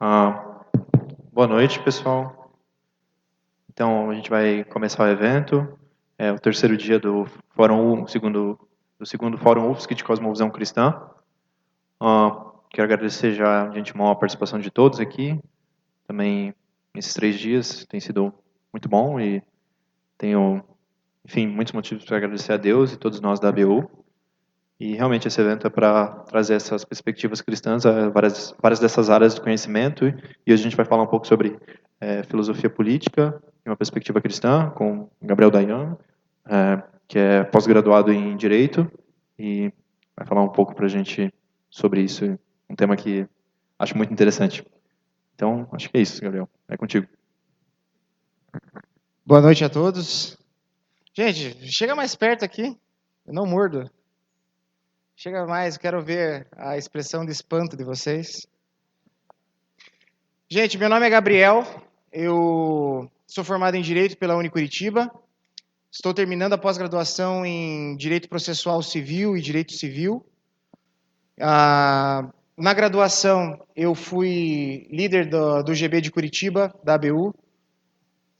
Ah, boa noite, pessoal. Então, a gente vai começar o evento. É o terceiro dia do segundo Fórum UFSC de Cosmovisão Cristã. Quero agradecer já de antemão a participação de todos aqui. Também, esses 3 dias tem sido muito bom e tenho, enfim, muitos motivos para agradecer a Deus e todos nós da ABU. E realmente esse evento é para trazer essas perspectivas cristãs a várias dessas áreas do conhecimento. E hoje a gente vai falar um pouco sobre filosofia política em uma perspectiva cristã, com Gabriel Dayan, que é pós-graduado em Direito, e vai falar um pouco para a gente sobre isso, um tema que acho muito interessante. Então, acho que é isso, Gabriel. É contigo. Boa noite a todos. Gente, chega mais perto aqui. Eu não mordo. Chega mais, quero ver a expressão de espanto de vocês. Gente, meu nome é Gabriel. Eu sou formado em Direito pela Unicuritiba. Estou terminando a pós-graduação em Direito Processual Civil e Direito Civil. Na graduação, eu fui líder do GB de Curitiba, da ABU,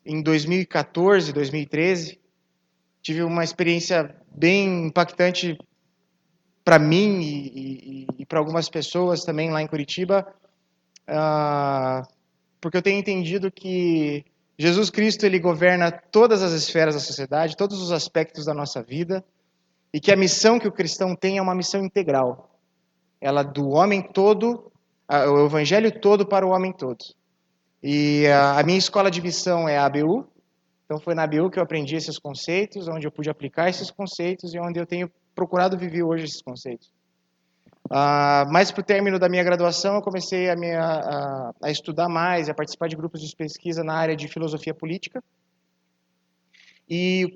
em 2014, 2013. Tive uma experiência bem impactante para mim e para algumas pessoas também lá em Curitiba, porque eu tenho entendido que Jesus Cristo ele governa todas as esferas da sociedade, todos os aspectos da nossa vida, e que a missão que o cristão tem é uma missão integral. Ela do homem todo, o evangelho todo para o homem todo. E a minha escola de missão é a ABU, então foi na ABU que eu aprendi esses conceitos, onde eu pude aplicar esses conceitos e onde eu tenho procurado viver hoje esses conceitos. Mais para o término da minha graduação, eu comecei a estudar mais, a participar de grupos de pesquisa na área de filosofia política. E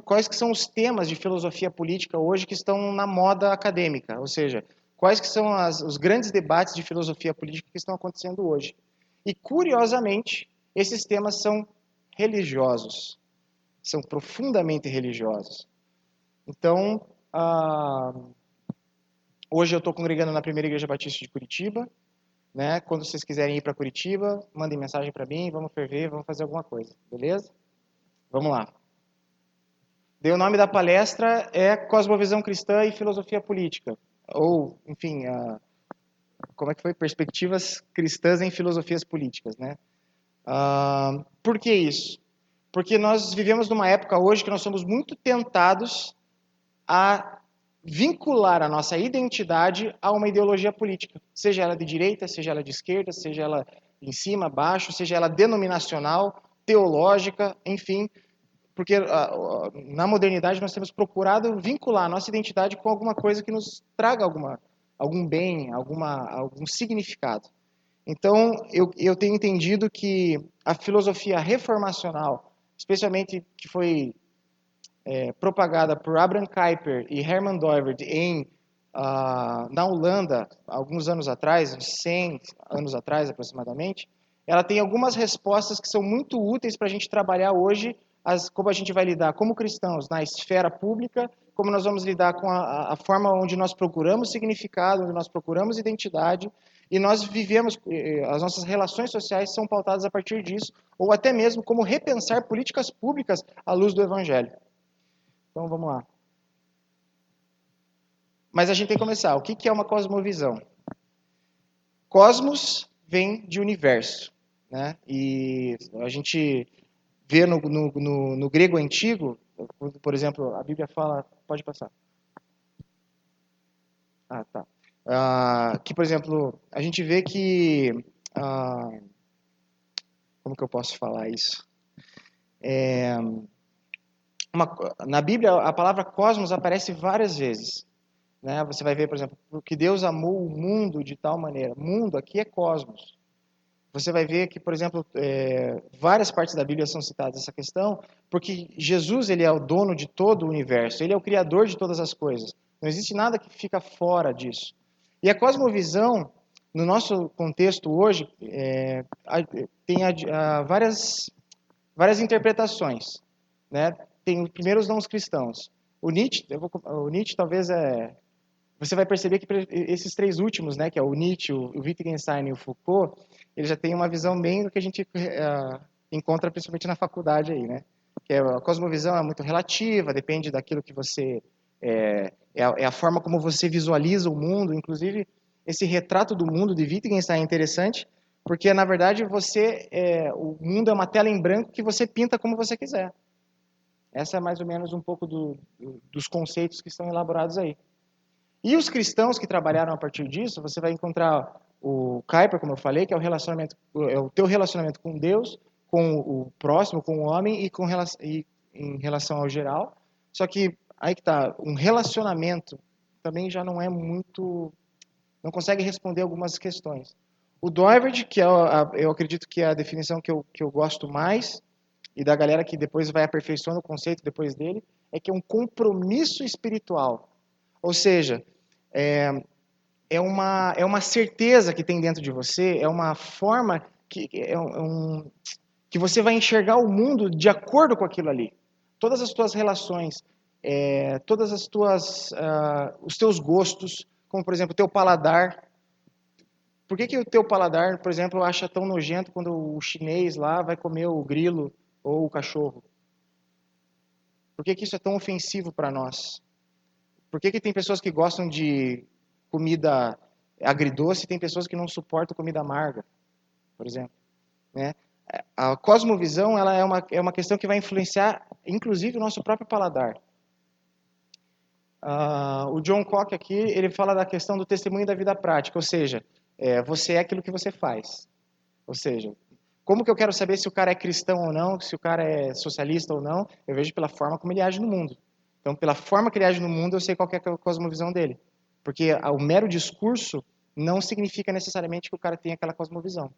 quais que são os temas de filosofia política hoje que estão na moda acadêmica? Ou seja, quais que são os grandes debates de filosofia política que estão acontecendo hoje? E, curiosamente, esses temas são religiosos. São profundamente religiosos. Então, hoje eu estou congregando na Primeira Igreja Batista de Curitiba, né? Quando vocês quiserem ir para Curitiba, mandem mensagem para mim, vamos ferver, vamos fazer alguma coisa, beleza? Vamos lá. O nome da palestra é Cosmovisão Cristã e Filosofia Política, ou, enfim, como é que foi? Perspectivas cristãs em filosofias políticas, né? Por que isso? Porque nós vivemos numa época hoje que nós somos muito tentados a vincular a nossa identidade a uma ideologia política, seja ela de direita, seja ela de esquerda, seja ela em cima, abaixo, seja ela denominacional, teológica, enfim, porque na modernidade nós temos procurado vincular a nossa identidade com alguma coisa que nos traga algum bem, algum significado. Então, eu tenho entendido que a filosofia reformacional, especialmente que foi propagada por Abraham Kuyper e Herman Doivert na Holanda, alguns anos atrás, uns 100 anos atrás aproximadamente, ela tem algumas respostas que são muito úteis para a gente trabalhar hoje, como a gente vai lidar como cristãos na esfera pública, como nós vamos lidar com a forma onde nós procuramos significado, onde nós procuramos identidade, e nós vivemos, as nossas relações sociais são pautadas a partir disso, ou até mesmo como repensar políticas públicas à luz do Evangelho. Então, vamos lá. Mas a gente tem que começar. O que é uma cosmovisão? Cosmos vem de universo, né? E a gente vê no grego antigo, por exemplo, a Bíblia fala... Pode passar. Tá. Que, por exemplo, a gente vê que... como que eu posso falar isso? Na Bíblia, a palavra cosmos aparece várias vezes. Né? Você vai ver, por exemplo, que Deus amou o mundo de tal maneira. Mundo aqui é cosmos. Você vai ver que, por exemplo, várias partes da Bíblia são citadas essa questão, porque Jesus ele é o dono de todo o universo, ele é o criador de todas as coisas. Não existe nada que fica fora disso. E a cosmovisão, no nosso contexto hoje, tem várias interpretações. Né? Tem primeiro os não cristãos. O Nietzsche talvez você vai perceber que esses três últimos, né, que é o Nietzsche, o Wittgenstein e o Foucault, eles já têm uma visão bem do que a gente encontra principalmente na faculdade aí, né? Que a cosmovisão é muito relativa, depende daquilo que você é a forma como você visualiza o mundo. Inclusive, esse retrato do mundo de Wittgenstein é interessante, porque na verdade o mundo é uma tela em branco que você pinta como você quiser. Essa é mais ou menos um pouco dos conceitos que estão elaborados aí. E os cristãos que trabalharam a partir disso, você vai encontrar o Kuyper, como eu falei, que é o teu relacionamento com Deus, com o próximo, com o homem e em relação ao geral. Só que aí que tá, um relacionamento também já não é muito, não consegue responder algumas questões. O Doiverd, que eu acredito que é a definição que eu gosto mais, e da galera que depois vai aperfeiçoando o conceito depois dele, é que é um compromisso espiritual. Ou seja, é uma certeza que tem dentro de você, é uma forma que você vai enxergar o mundo de acordo com aquilo ali. Todas as tuas relações, todas as os teus gostos, como por exemplo o teu paladar. Por que o teu paladar, por exemplo, acha tão nojento quando o chinês lá vai comer o grilo ou o cachorro? Por que isso é tão ofensivo para nós? Por que tem pessoas que gostam de comida agridoce e tem pessoas que não suportam comida amarga, por exemplo? Né? A cosmovisão ela é uma questão que vai influenciar, inclusive, o nosso próprio paladar. O John Koch aqui, ele fala da questão do testemunho da vida prática, ou seja, você é aquilo que você faz. Ou seja, como que eu quero saber se o cara é cristão ou não, se o cara é socialista ou não? Eu vejo pela forma como ele age no mundo. Então, pela forma que ele age no mundo, eu sei qual que é a cosmovisão dele. Porque o mero discurso não significa necessariamente que o cara tenha aquela cosmovisão.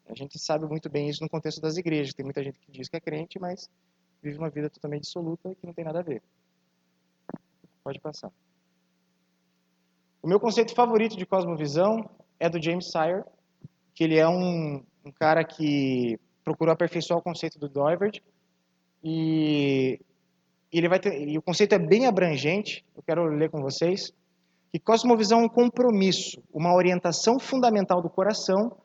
A gente sabe muito bem isso no contexto das igrejas. Tem muita gente que diz que é crente, mas vive uma vida totalmente dissoluta e que não tem nada a ver. Pode passar. O meu conceito favorito de cosmovisão é do James Sire, que ele é um cara que procurou aperfeiçoar o conceito do Doiverd e o conceito é bem abrangente. Eu quero ler com vocês. Que cosmovisão é um compromisso, uma orientação fundamental do coração,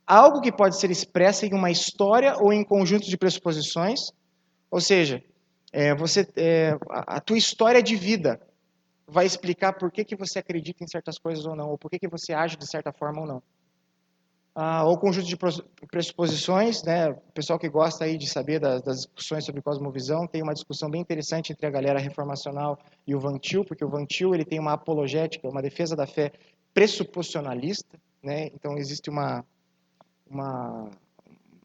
algo que pode ser expresso em uma história ou em conjunto de pressuposições. Ou seja, a tua história de vida vai explicar por que você acredita em certas coisas ou não, ou por que você age de certa forma ou não. Ou conjunto de pressuposições, né? O pessoal que gosta aí de saber das discussões sobre cosmovisão, tem uma discussão bem interessante entre a galera reformacional e o Van Til, porque o Van Til ele tem uma apologética, uma defesa da fé pressuposicionalista, né? Então existe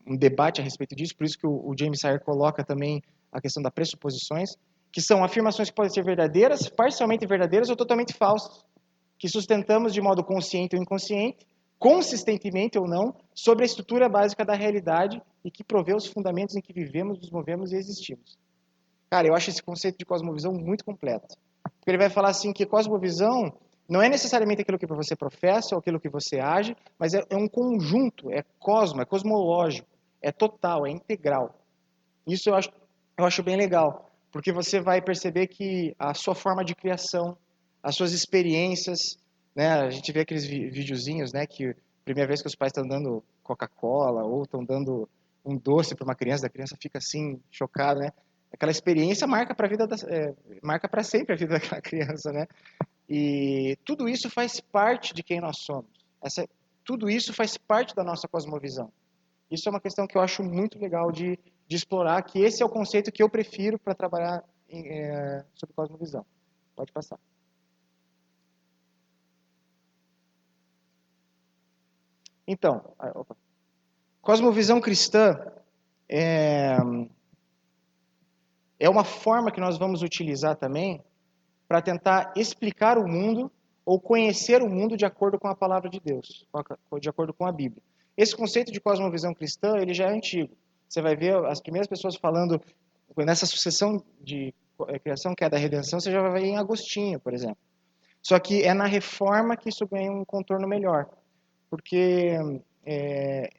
um debate a respeito disso, por isso que o James Sire coloca também a questão das pressuposições, que são afirmações que podem ser verdadeiras, parcialmente verdadeiras ou totalmente falsas, que sustentamos de modo consciente ou inconsciente, consistentemente ou não, sobre a estrutura básica da realidade e que provê os fundamentos em que vivemos, nos movemos e existimos. Cara, eu acho esse conceito de cosmovisão muito completo. Porque ele vai falar assim que cosmovisão não é necessariamente aquilo que você professa ou aquilo que você age, mas é um conjunto, é cosmológico, é total, é integral. Isso eu acho bem legal, porque você vai perceber que a sua forma de criação, as suas experiências, né? A gente vê aqueles videozinhos, né? Que a primeira vez que os pais estão dando Coca-Cola ou estão dando um doce para uma criança, a criança fica assim chocada, né? Aquela experiência marca para a vida, marca para sempre a vida daquela criança, né? E tudo isso faz parte de quem nós somos. Tudo isso faz parte da nossa cosmovisão. Isso é uma questão que eu acho muito legal de explorar, que esse é o conceito que eu prefiro para trabalhar sobre cosmovisão. Pode passar. Então, cosmovisão cristã é uma forma que nós vamos utilizar também para tentar explicar o mundo ou conhecer o mundo de acordo com a palavra de Deus, de acordo com a Bíblia. Esse conceito de cosmovisão cristã, ele já é antigo. Você vai ver as primeiras pessoas falando nessa sucessão de criação, que é da redenção, você já vai ver em Agostinho, por exemplo. Só que é na Reforma que isso ganha um contorno melhor, porque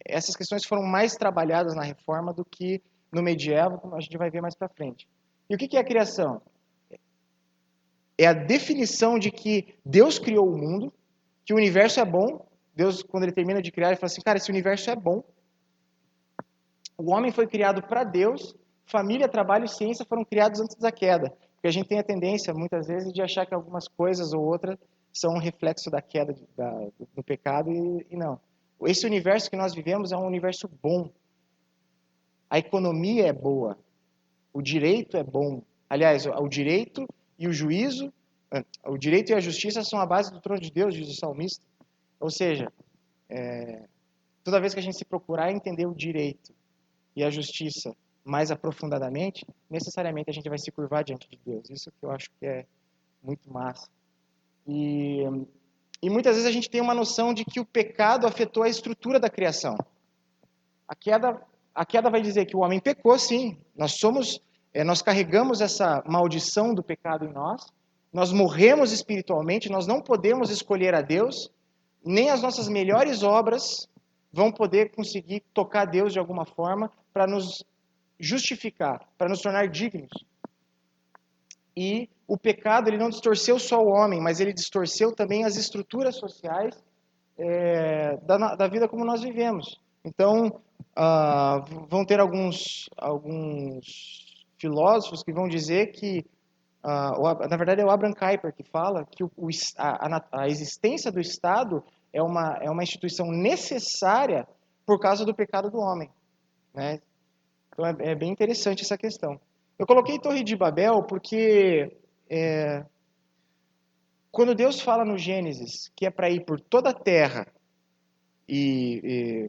essas questões foram mais trabalhadas na Reforma do que no medieval, como a gente vai ver mais para frente. E o que é a criação? é a definição de que Deus criou o mundo, que o universo é bom. Deus, quando ele termina de criar, ele fala assim, cara, esse universo é bom. O homem foi criado para Deus, família, trabalho e ciência foram criados antes da queda. Porque a gente tem a tendência, muitas vezes, de achar que algumas coisas ou outras são um reflexo da queda, do pecado, e não. Esse universo que nós vivemos é um universo bom. A economia é boa. O direito é bom. Aliás, o direito e o juízo, o direito e a justiça são a base do trono de Deus, diz o salmista. Ou seja, toda vez que a gente se procurar entender o direito e a justiça mais aprofundadamente, necessariamente a gente vai se curvar diante de Deus. Isso que eu acho que é muito massa. E muitas vezes a gente tem uma noção de que o pecado afetou a estrutura da criação. A queda vai dizer que o homem pecou, sim. Nós carregamos essa maldição do pecado em nós. Nós morremos espiritualmente, nós não podemos escolher a Deus, nem as nossas melhores obras vão poder conseguir tocar Deus de alguma forma para nos justificar, para nos tornar dignos. E o pecado, ele não distorceu só o homem, mas ele distorceu também as estruturas sociais da vida como nós vivemos. Então, vão ter alguns filósofos que vão dizer que, na verdade é o Abraham Kuyper que fala que a existência do Estado é uma instituição necessária por causa do pecado do homem, né? Então é bem interessante essa questão. Eu coloquei Torre de Babel porque quando Deus fala no Gênesis que é para ir por toda a terra e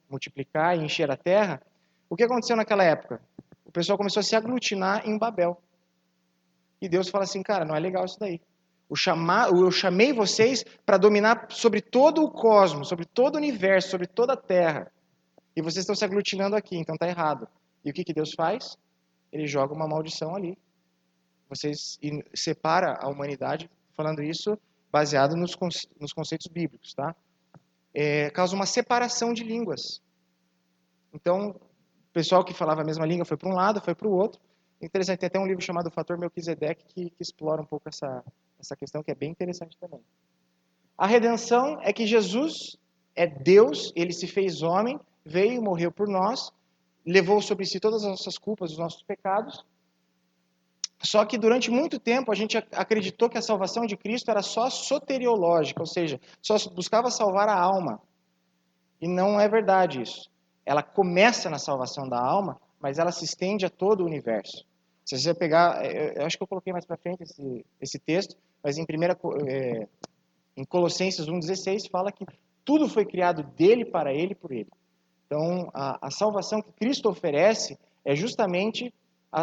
multiplicar e encher a terra, o que aconteceu naquela época? O pessoal começou a se aglutinar em Babel. E Deus fala assim, cara, não é legal isso daí. Eu chamei vocês para dominar sobre todo o cosmos, sobre todo o universo, sobre toda a terra. E vocês estão se aglutinando aqui, então está errado. E o que Deus faz? Ele joga uma maldição ali. Separa a humanidade, falando isso baseado nos conceitos bíblicos, tá? Causa uma separação de línguas. Então, o pessoal que falava a mesma língua foi para um lado, foi para o outro. Interessante, tem até um livro chamado Fator Melquisedeque que explora um pouco essa questão, que é bem interessante também. A redenção é que Jesus é Deus, ele se fez homem, veio e morreu por nós, levou sobre si todas as nossas culpas, os nossos pecados. Só que durante muito tempo a gente acreditou que a salvação de Cristo era só soteriológica, ou seja, só buscava salvar a alma. E não é verdade isso. Ela começa na salvação da alma, mas ela se estende a todo o universo. Se você pegar, eu acho que eu coloquei mais para frente esse texto, mas em Colossenses 1,16 fala que tudo foi criado dele, para ele e por ele. Então, a salvação que Cristo oferece é justamente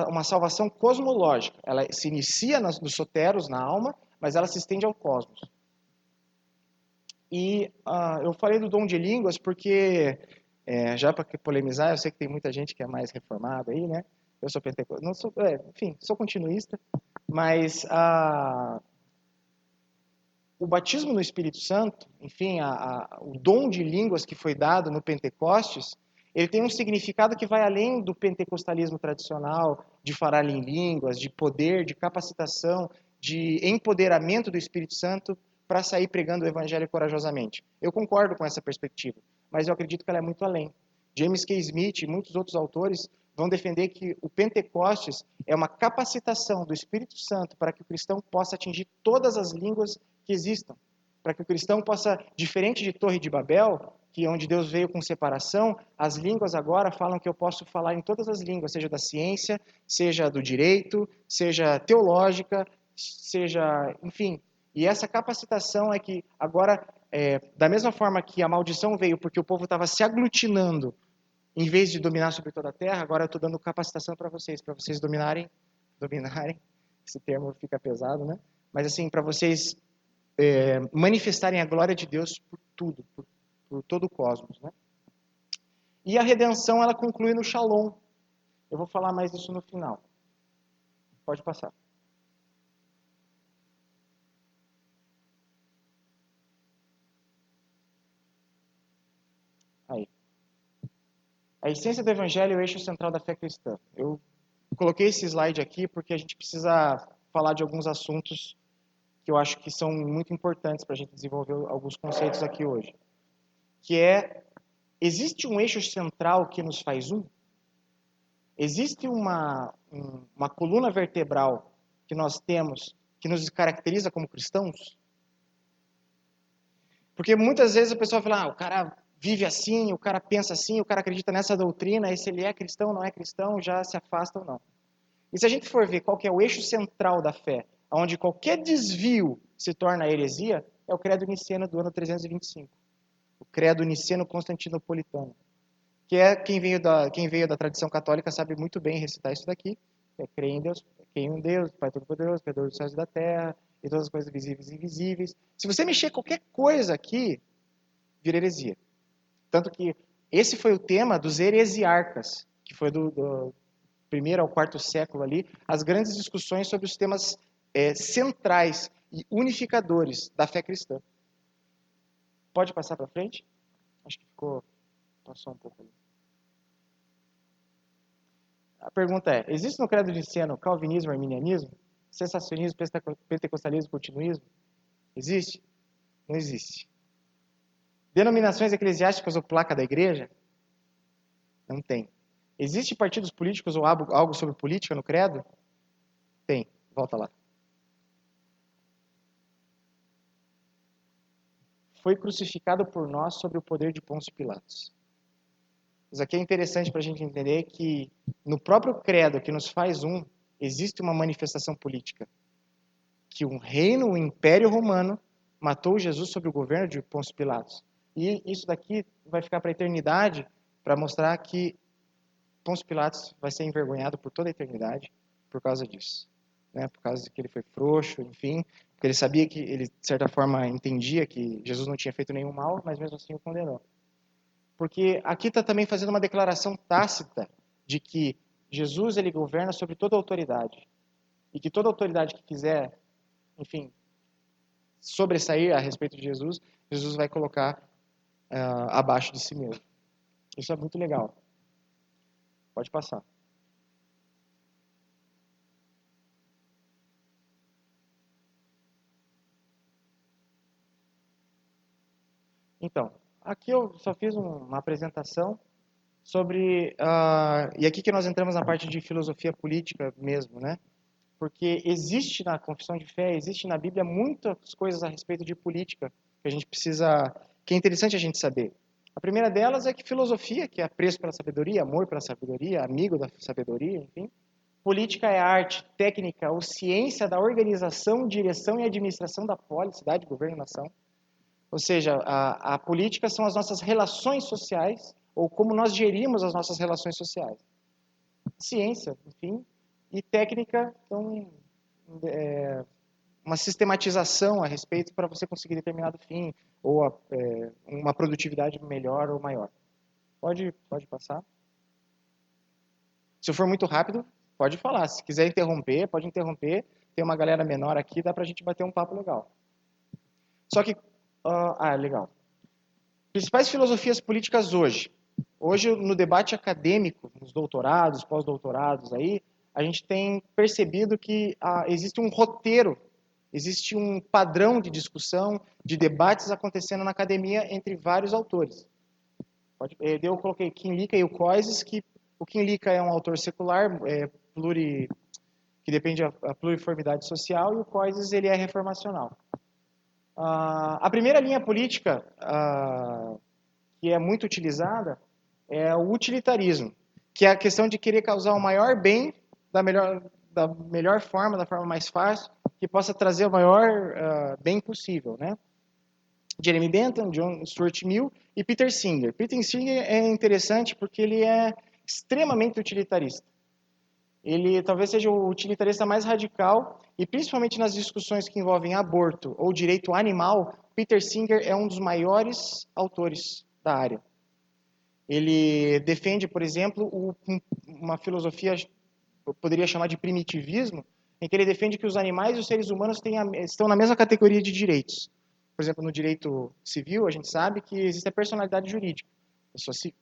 uma salvação cosmológica. Ela se inicia nos soteros, na alma, mas ela se estende ao cosmos. E eu falei do dom de línguas porque, já para polemizar, eu sei que tem muita gente que é mais reformada aí, né? Eu sou pentecostal, não sou, enfim, sou continuista, mas o batismo no Espírito Santo, enfim, o dom de línguas que foi dado no Pentecostes, ele tem um significado que vai além do pentecostalismo tradicional, de falar em línguas, de poder, de capacitação, de empoderamento do Espírito Santo para sair pregando o evangelho corajosamente. Eu concordo com essa perspectiva, mas eu acredito que ela é muito além. James K. Smith e muitos outros autores vão defender que o Pentecostes é uma capacitação do Espírito Santo para que o cristão possa atingir todas as línguas que existam, para que o cristão possa, diferente de Torre de Babel, que onde Deus veio com separação, as línguas agora falam que eu posso falar em todas as línguas, seja da ciência, seja do direito, seja teológica, seja, enfim. E essa capacitação é que agora, da mesma forma que a maldição veio porque o povo estava se aglutinando, em vez de dominar sobre toda a terra, agora eu estou dando capacitação para vocês dominarem, esse termo fica pesado, né? Mas assim, para vocês manifestarem a glória de Deus por tudo, por todo o cosmos, né? E a redenção, ela conclui no Shalom. Eu vou falar mais disso no final. Pode passar. Aí. A essência do Evangelho é o eixo central da fé cristã. Eu coloquei esse slide aqui porque a gente precisa falar de alguns assuntos que eu acho que são muito importantes para a gente desenvolver alguns conceitos aqui hoje. Que é, existe um eixo central que nos faz um? Existe uma coluna vertebral que nós temos que nos caracteriza como cristãos? Porque muitas vezes a pessoa fala, o cara vive assim, o cara pensa assim, o cara acredita nessa doutrina, e se ele é cristão, não é cristão, já se afasta ou não. E se a gente for ver qual que é o eixo central da fé, onde qualquer desvio se torna heresia, é o credo niceno do ano 325. O credo niceno constantinopolitano. Que é quem veio da tradição católica sabe muito bem recitar isso daqui. É crer em Deus, crer em um Deus, Pai Todo-Poderoso, Criador dos céus e da terra, e todas as coisas visíveis e invisíveis. Se você mexer qualquer coisa aqui, vira heresia. Tanto que esse foi o tema dos heresiarcas, que foi do primeiro ao quarto século ali, as grandes discussões sobre os temas centrais e unificadores da fé cristã. Pode passar para frente? Acho que passou um pouco ali. A pergunta é, existe no credo niceno calvinismo, arminianismo, cessacionismo, pentecostalismo, continuismo? Existe? Não existe. Denominações eclesiásticas ou placa da igreja? Não tem. Existe partidos políticos ou algo sobre política no credo? Tem. Volta lá. Foi crucificado por nós sob o poder de Pôncio Pilatos. Isso aqui é interessante para a gente entender que no próprio credo que nos faz um, existe uma manifestação política. Que um reino, o Império Romano, matou Jesus sob o governo de Pôncio Pilatos. E isso daqui vai ficar para a eternidade para mostrar que Pôncio Pilatos vai ser envergonhado por toda a eternidade por causa disso. Né? Por causa de que ele foi frouxo, enfim, porque ele sabia que ele, de certa forma, entendia que Jesus não tinha feito nenhum mal, mas mesmo assim o condenou. Porque aqui está também fazendo uma declaração tácita de que Jesus ele governa sobre toda a autoridade. E que toda autoridade que quiser, enfim, sobressair a respeito de Jesus, Jesus vai colocar abaixo de si mesmo. Isso é muito legal. Pode passar. Então, aqui eu só fiz uma apresentação sobre... e aqui que nós entramos na parte de filosofia política mesmo, né? Porque existe na confissão de fé, existe na Bíblia muitas coisas a respeito de política que a gente precisa... que é interessante a gente saber. A primeira delas é que filosofia, que é apreço pela sabedoria, amor pela sabedoria, amigo da sabedoria, enfim. Política é arte, técnica ou ciência da organização, direção e administração da polis, cidade, governo e nação. Ou seja, a política são as nossas relações sociais, ou como nós gerimos as nossas relações sociais. Ciência, enfim, e técnica, então, uma sistematização a respeito para você conseguir determinado fim, ou uma produtividade melhor ou maior. Pode passar. Se eu for muito rápido, pode falar. Se quiser interromper, pode interromper. Tem uma galera menor aqui, dá para a gente bater um papo legal. Só que, legal. Principais filosofias políticas hoje. Hoje, no debate acadêmico, nos doutorados, pós-doutorados aí, a gente tem percebido que existe um roteiro, existe um padrão de discussão, de debates acontecendo na academia entre vários autores. Eu coloquei Kinlica e o Coises, que o Kinlica é um autor secular, que depende da pluriformidade social, e o Coises ele é reformacional. A primeira linha política que é muito utilizada é o utilitarismo, que é a questão de querer causar o maior bem da melhor forma, da forma mais fácil, que possa trazer o maior bem possível, né? Jeremy Bentham, John Stuart Mill e Peter Singer. Peter Singer é interessante porque ele é extremamente utilitarista. Ele talvez seja o utilitarista mais radical e principalmente nas discussões que envolvem aborto ou direito animal, Peter Singer é um dos maiores autores da área. Ele defende, por exemplo, uma filosofia, eu poderia chamar de primitivismo, em que ele defende que os animais e os seres humanos estão na mesma categoria de direitos. Por exemplo, no direito civil, a gente sabe que existe a personalidade jurídica.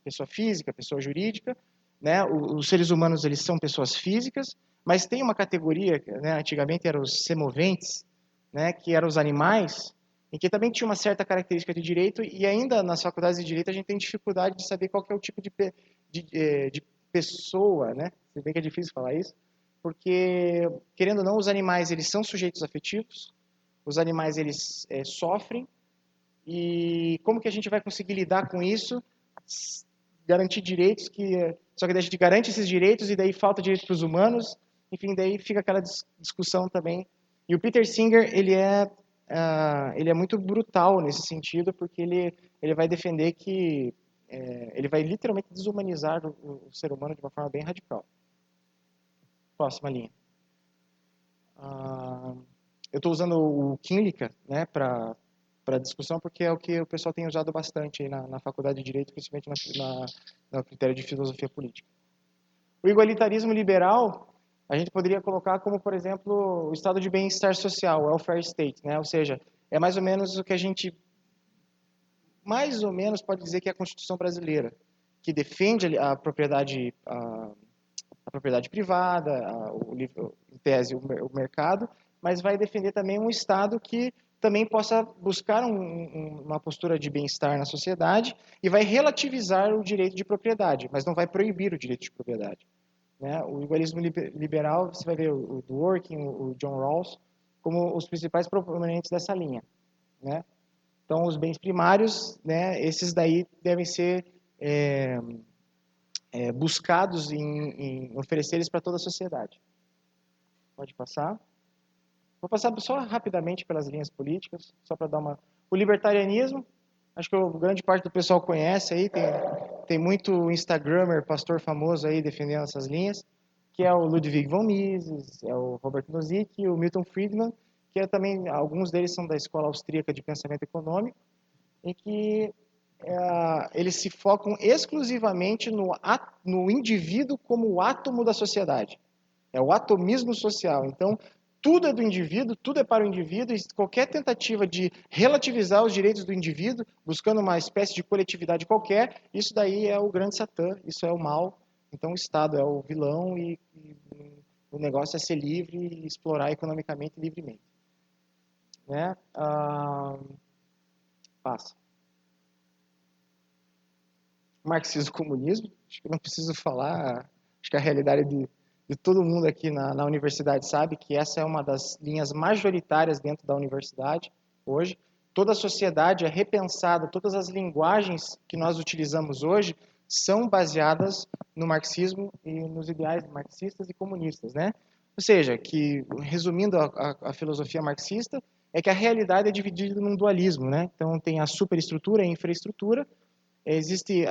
Pessoa física, pessoa jurídica. Né? Os seres humanos eles são pessoas físicas, Mas tem uma categoria, né, antigamente eram os semoventes, né, que eram os animais, em que também tinha uma certa característica de direito, e ainda nas faculdades de direito a gente tem dificuldade de saber qual que é o tipo de pessoa, né? Se bem que é difícil falar isso, porque, querendo ou não, os animais eles são sujeitos afetivos, os animais eles sofrem, e como que a gente vai conseguir lidar com isso? Garantir direitos só que daí a gente garante esses direitos e daí falta direito para os humanos, enfim, daí fica aquela discussão também. E o Peter Singer, ele é muito brutal nesse sentido, porque ele vai defender que ele vai literalmente desumanizar o ser humano de uma forma bem radical. Próxima linha. Eu estou usando o Química, né, para discussão, porque é o que o pessoal tem usado bastante aí na faculdade de Direito, principalmente no critério de filosofia política. O igualitarismo liberal, a gente poderia colocar como, por exemplo, o estado de bem-estar social, o welfare state, né? Ou seja, é mais ou menos o que a gente, mais ou menos, pode dizer que é a Constituição brasileira, que defende a propriedade privada, em tese, o mercado, mas vai defender também um Estado que também possa buscar uma postura de bem-estar na sociedade e vai relativizar o direito de propriedade, mas não vai proibir o direito de propriedade. Né? O igualismo liberal, você vai ver o Dworkin, o John Rawls, como os principais proponentes dessa linha. Né? Então, os bens primários, né, esses daí devem ser buscados em oferecer eles para toda a sociedade. Pode passar. Vou passar só rapidamente pelas linhas políticas, só para dar uma... O libertarianismo, acho que grande parte do pessoal conhece aí, tem muito Instagrammer, pastor famoso aí defendendo essas linhas, que é o Ludwig von Mises, é o Robert Nozick e o Milton Friedman, que é também, alguns deles são da escola austríaca de pensamento econômico, em que eles se focam exclusivamente no indivíduo como o átomo da sociedade. É o atomismo social. Então, tudo é do indivíduo, tudo é para o indivíduo, e qualquer tentativa de relativizar os direitos do indivíduo, buscando uma espécie de coletividade qualquer, isso daí é o grande Satã, isso é o mal. Então, o Estado é o vilão e o negócio é ser livre e explorar economicamente e livremente. Né? Passa. Marxismo-comunismo, acho que não preciso falar, acho que a realidade de todo mundo aqui na universidade sabe que essa é uma das linhas majoritárias dentro da universidade hoje. Toda a sociedade é repensada, todas as linguagens que nós utilizamos hoje são baseadas no marxismo e nos ideais marxistas e comunistas, né? Ou seja, que resumindo a filosofia marxista, é que a realidade é dividida num dualismo, né? Então tem a superestrutura e a infraestrutura.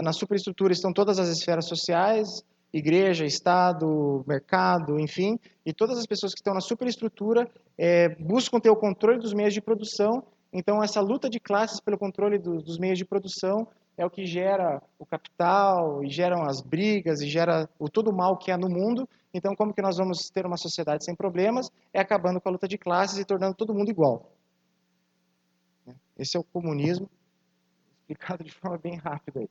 Na superestrutura estão todas as esferas sociais, igreja, Estado, mercado, enfim, e todas as pessoas que estão na superestrutura buscam ter o controle dos meios de produção. Então, essa luta de classes pelo controle dos meios de produção é o que gera o capital, e geram as brigas, e gera todo o mal que há no mundo. Então, como que nós vamos ter uma sociedade sem problemas? É acabando com a luta de classes e tornando todo mundo igual. Esse é o comunismo, explicado de forma bem rápida.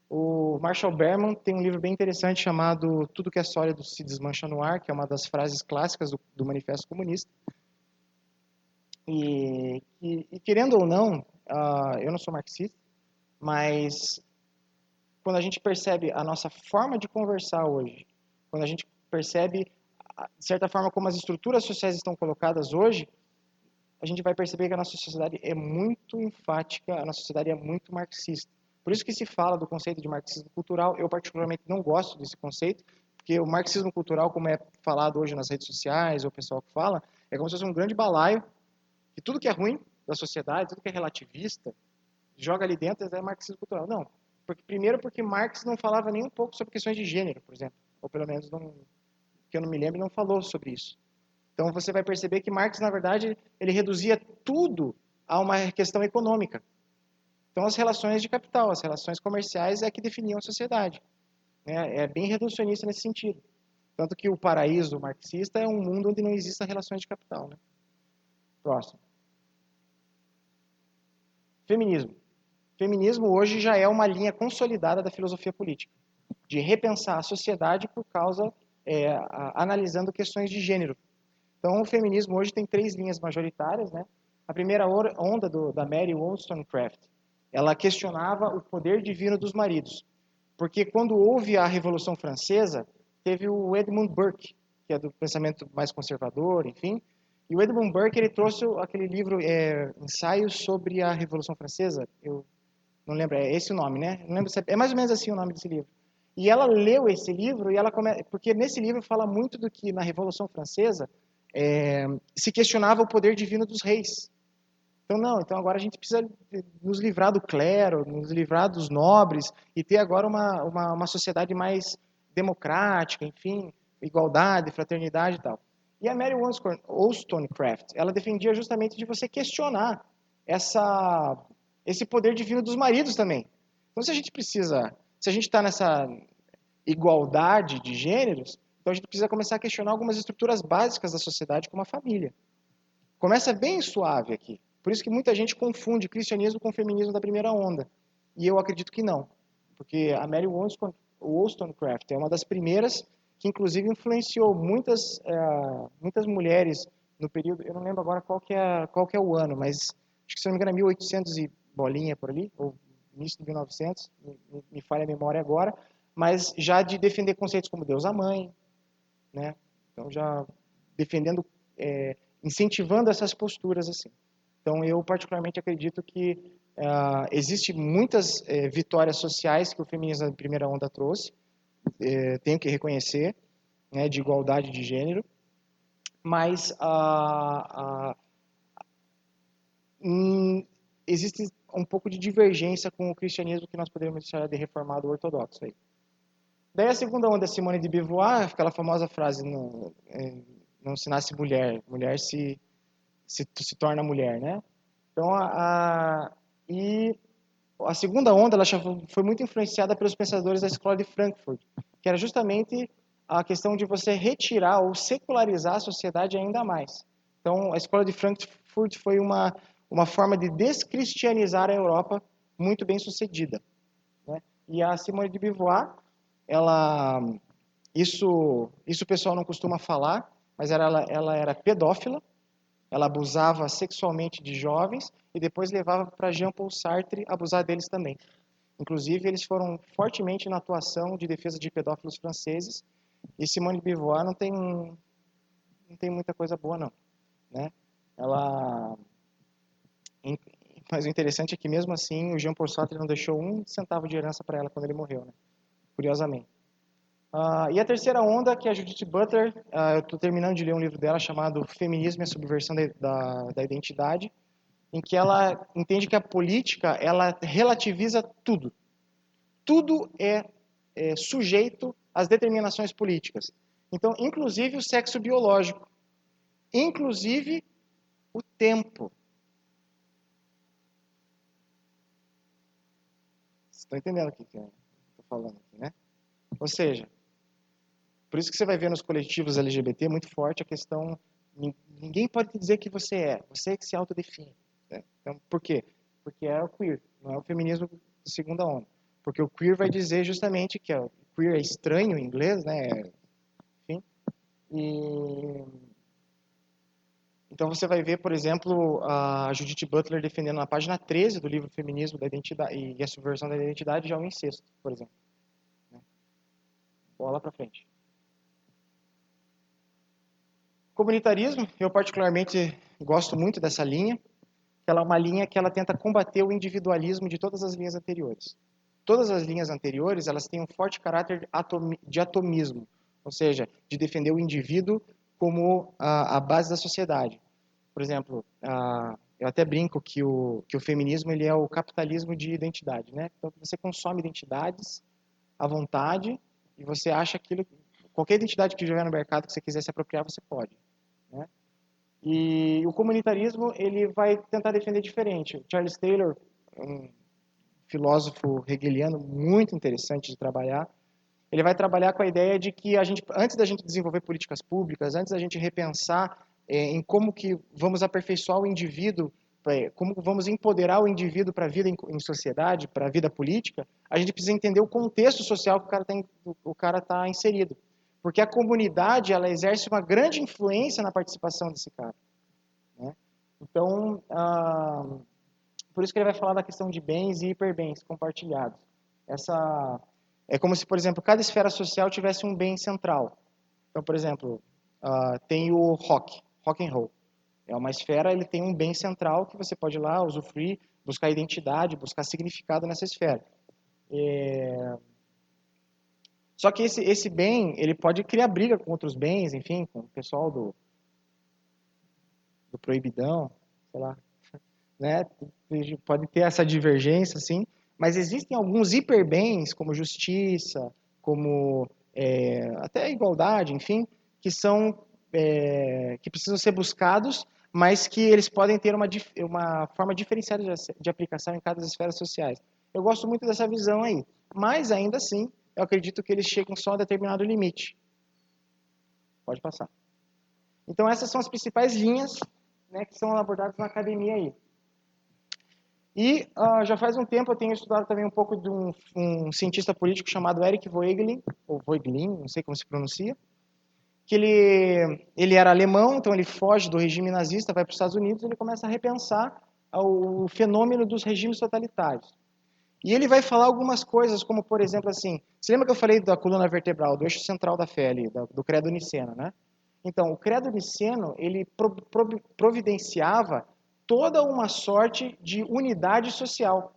O Marshall Berman tem um livro bem interessante chamado Tudo que é sólido se desmancha no ar, que é uma das frases clássicas do Manifesto Comunista. E querendo ou não, eu não sou marxista, mas quando a gente percebe a nossa forma de conversar hoje, quando a gente percebe, de certa forma, como as estruturas sociais estão colocadas hoje, a gente vai perceber que a nossa sociedade é muito enfática, a nossa sociedade é muito marxista. Por isso que se fala do conceito de marxismo cultural. Eu, particularmente, não gosto desse conceito, porque o marxismo cultural, como é falado hoje nas redes sociais, ou o pessoal que fala, é como se fosse um grande balaio, que tudo que é ruim da sociedade, tudo que é relativista, joga ali dentro é marxismo cultural. Não. Primeiro porque Marx não falava nem um pouco sobre questões de gênero, por exemplo. Ou pelo menos, que eu não me lembro, não falou sobre isso. Então você vai perceber que Marx, na verdade, ele reduzia tudo a uma questão econômica. Então as relações de capital, as relações comerciais é que definiam a sociedade. É bem reducionista nesse sentido. Tanto que o paraíso marxista é um mundo onde não existem relações de capital. Né? Próximo. Feminismo. Feminismo hoje já é uma linha consolidada da filosofia política, de repensar a sociedade por causa analisando questões de gênero. Então, o feminismo hoje tem 3 linhas majoritárias, né? A primeira onda da Mary Wollstonecraft, ela questionava o poder divino dos maridos, porque quando houve a Revolução Francesa, teve o Edmund Burke, que é do pensamento mais conservador, enfim, e o Edmund Burke ele trouxe aquele livro, Ensaios sobre a Revolução Francesa, eu não lembro, é esse o nome, né? Não lembro, é mais ou menos assim o nome desse livro. E ela leu esse livro e porque nesse livro fala muito do que na Revolução Francesa se questionava o poder divino dos reis. Então agora a gente precisa nos livrar do clero, nos livrar dos nobres e ter agora uma sociedade mais democrática, enfim, igualdade, fraternidade e tal. E a Mary Wollstonecraft, ela defendia justamente de você questionar esse poder divino dos maridos também. Então, se a gente está nessa igualdade de gêneros, então a gente precisa começar a questionar algumas estruturas básicas da sociedade, como a família. Começa bem suave aqui. Por isso que muita gente confunde cristianismo com feminismo da primeira onda. E eu acredito que não. Porque a Mary Wollstonecraft é uma das primeiras que, inclusive, influenciou muitas mulheres no período... Eu não lembro agora qual que é o ano, mas acho que, se não me engano, é 1800 e bolinha por ali, ou início de 1900, me falha a memória agora, mas já de defender conceitos como Deus a Mãe, né? Então, já defendendo, incentivando essas posturas assim. Então, eu particularmente acredito que existe muitas vitórias sociais que o feminismo da primeira onda trouxe, tenho que reconhecer, né, de igualdade de gênero, mas existe um pouco de divergência com o cristianismo que nós podemos chamar de reformado ortodoxo aí. Daí a segunda onda é Simone de Beauvoir, aquela famosa frase, não se nasce mulher, mulher se torna mulher, né? Então, e a segunda onda ela foi muito influenciada pelos pensadores da escola de Frankfurt, que era justamente a questão de você retirar ou secularizar a sociedade ainda mais. Então, a escola de Frankfurt foi uma forma de descristianizar a Europa muito bem sucedida, né? E a Simone de Beauvoir, isso o pessoal não costuma falar, mas ela era pedófila, ela abusava sexualmente de jovens e depois levava para Jean-Paul Sartre abusar deles também. Inclusive, eles foram fortemente na atuação de defesa de pedófilos franceses, e Simone de Beauvoir não tem muita coisa boa, não, né? Mas o interessante é que, mesmo assim, o Jean-Paul Sartre não deixou um centavo de herança para ela quando ele morreu, né? Curiosamente. E a terceira onda, que é a Judith Butler, eu estou terminando de ler um livro dela chamado Feminismo e a Subversão da Identidade, em que ela entende que a política ela relativiza tudo. Tudo é sujeito às determinações políticas. Então, inclusive o sexo biológico, inclusive o tempo. Vocês estão entendendo o que eu estou falando aqui, né? Ou seja, por isso que você vai ver nos coletivos LGBT muito forte a questão, ninguém pode te dizer que você é que se autodefine. Né? Então, por quê? Porque é o queer, não é o feminismo de segunda onda. Porque o queer vai dizer justamente que o queer é estranho em inglês, né? Enfim. Então você vai ver, por exemplo, a Judith Butler defendendo na página 13 do livro Feminismo da Identidade e a Subversão da Identidade já o incesto, por exemplo. Bola para frente. Comunitarismo, eu particularmente gosto muito dessa linha. Ela é uma linha que ela tenta combater o individualismo de todas as linhas anteriores. Todas as linhas anteriores, elas têm um forte caráter de atomismo, ou seja, de defender o indivíduo como a base da sociedade. Por exemplo, eu até brinco que o feminismo ele é o capitalismo de identidade, né? Então você consome identidades à vontade e você acha qualquer identidade que tiver no mercado que você quiser se apropriar, você pode, né? E o comunitarismo ele vai tentar defender diferente. O Charles Taylor, um filósofo hegeliano muito interessante de trabalhar, ele vai trabalhar com a ideia de que antes da gente desenvolver políticas públicas, antes da gente repensar em como que vamos aperfeiçoar o indivíduo, como vamos empoderar o indivíduo para a vida em sociedade, para a vida política, a gente precisa entender o contexto social que o cara está inserido. Porque a comunidade, ela exerce uma grande influência na participação desse cara, né? Então, por isso que ele vai falar da questão de bens e hiperbens compartilhados. Essa é como se, por exemplo, cada esfera social tivesse um bem central. Então, por exemplo, tem o rock and roll. É uma esfera, ele tem um bem central que você pode ir lá usufruir, buscar identidade, buscar significado nessa esfera. Só que esse bem, ele pode criar briga com outros bens, enfim, com o pessoal do proibidão, sei lá, né? Pode ter essa divergência, assim, mas existem alguns hiperbens, como justiça, como até igualdade, enfim, que são que precisam ser buscados, mas que eles podem ter uma forma diferenciada de aplicação em cada das esferas sociais. Eu gosto muito dessa visão aí, mas ainda assim, eu acredito que eles chegam só a determinado limite. Pode passar. Então essas são as principais linhas, né, que são abordadas na academia aí. E já faz um tempo eu tenho estudado também um pouco de um cientista político chamado Eric Voegelin, ou Voegelin, não sei como se pronuncia, que ele era alemão, então ele foge do regime nazista, vai para os Estados Unidos e ele começa a repensar o fenômeno dos regimes totalitários. E ele vai falar algumas coisas, como por exemplo assim, você lembra que eu falei da coluna vertebral, do eixo central da fé ali, do credo niceno, né? Então, o credo niceno, ele providenciava toda uma sorte de unidade social.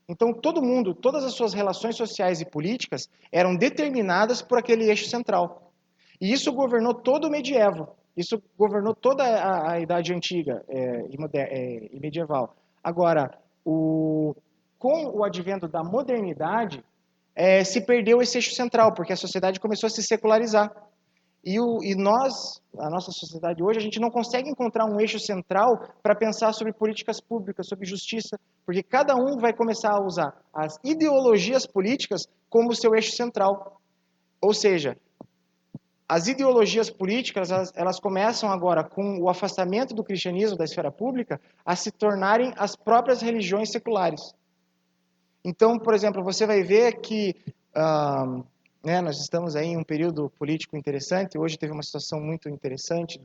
Então, todo mundo, todas as suas relações sociais e políticas eram determinadas por aquele eixo central. E isso governou todo o medievo. Isso governou toda a Idade Antiga e medieval. Agora, com o advento da modernidade, se perdeu esse eixo central, porque a sociedade começou a se secularizar. E nós, a nossa sociedade hoje, a gente não consegue encontrar um eixo central para pensar sobre políticas públicas, sobre justiça, porque cada um vai começar a usar as ideologias políticas como seu eixo central. Ou seja, as ideologias políticas, elas começam agora, com o afastamento do cristianismo da esfera pública, a se tornarem as próprias religiões seculares. Então, por exemplo, você vai ver que nós estamos aí em um período político interessante. Hoje teve uma situação muito interessante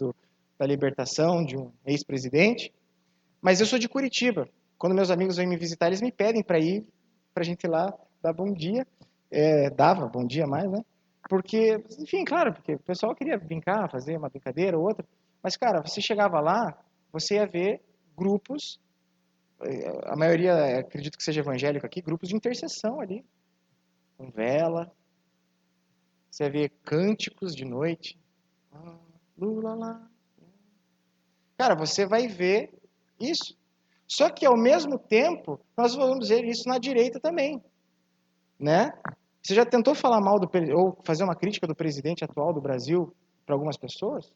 da libertação de um ex-presidente. Mas eu sou de Curitiba. Quando meus amigos vêm me visitar, eles me pedem para ir, para a gente ir lá dar bom dia. Dava bom dia mais, né? Porque, enfim, claro, porque o pessoal queria brincar, fazer uma brincadeira ou outra. Mas, cara, você chegava lá, você ia ver grupos, a maioria, acredito que seja evangélico aqui, grupos de intercessão ali, com vela. Você vai ver cânticos de noite. Lula lá. Cara, você vai ver isso. Só que, ao mesmo tempo, nós vamos ver isso na direita também. Né? Você já tentou falar mal ou fazer uma crítica do presidente atual do Brasil para algumas pessoas?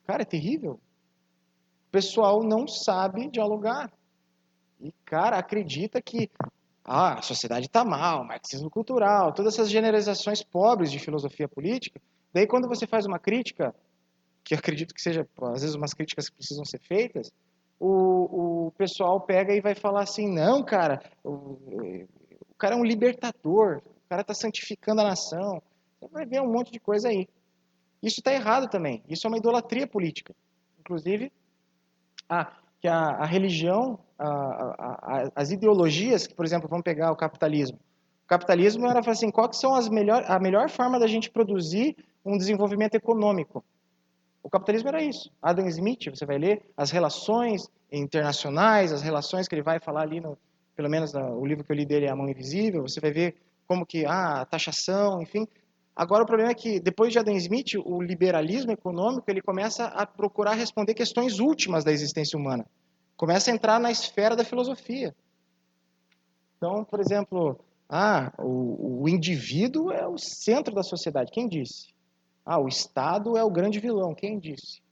Cara, é terrível. O pessoal não sabe dialogar. E, cara, acredita que a sociedade está mal, marxismo cultural, todas essas generalizações pobres de filosofia política. Daí, quando você faz uma crítica, que acredito que seja, às vezes, umas críticas que precisam ser feitas, o pessoal pega e vai falar assim, não, cara, o cara é um libertador, o cara está santificando a nação. Você vai ver um monte de coisa aí. Isso está errado também. Isso é uma idolatria política. Inclusive, que a religião, as ideologias, que, por exemplo, vamos pegar o capitalismo. O capitalismo era assim, qual que são a melhor forma da gente produzir um desenvolvimento econômico? O capitalismo era isso. Adam Smith, você vai ler as relações internacionais, as relações que ele vai falar ali, pelo menos o livro que eu li dele é A Mão Invisível, você vai ver como que a taxação, enfim. Agora o problema é que depois de Adam Smith, o liberalismo econômico, ele começa a procurar responder questões últimas da existência humana. Começa a entrar na esfera da filosofia. Então, por exemplo, o indivíduo é o centro da sociedade. Quem disse? O Estado é o grande vilão. Quem disse?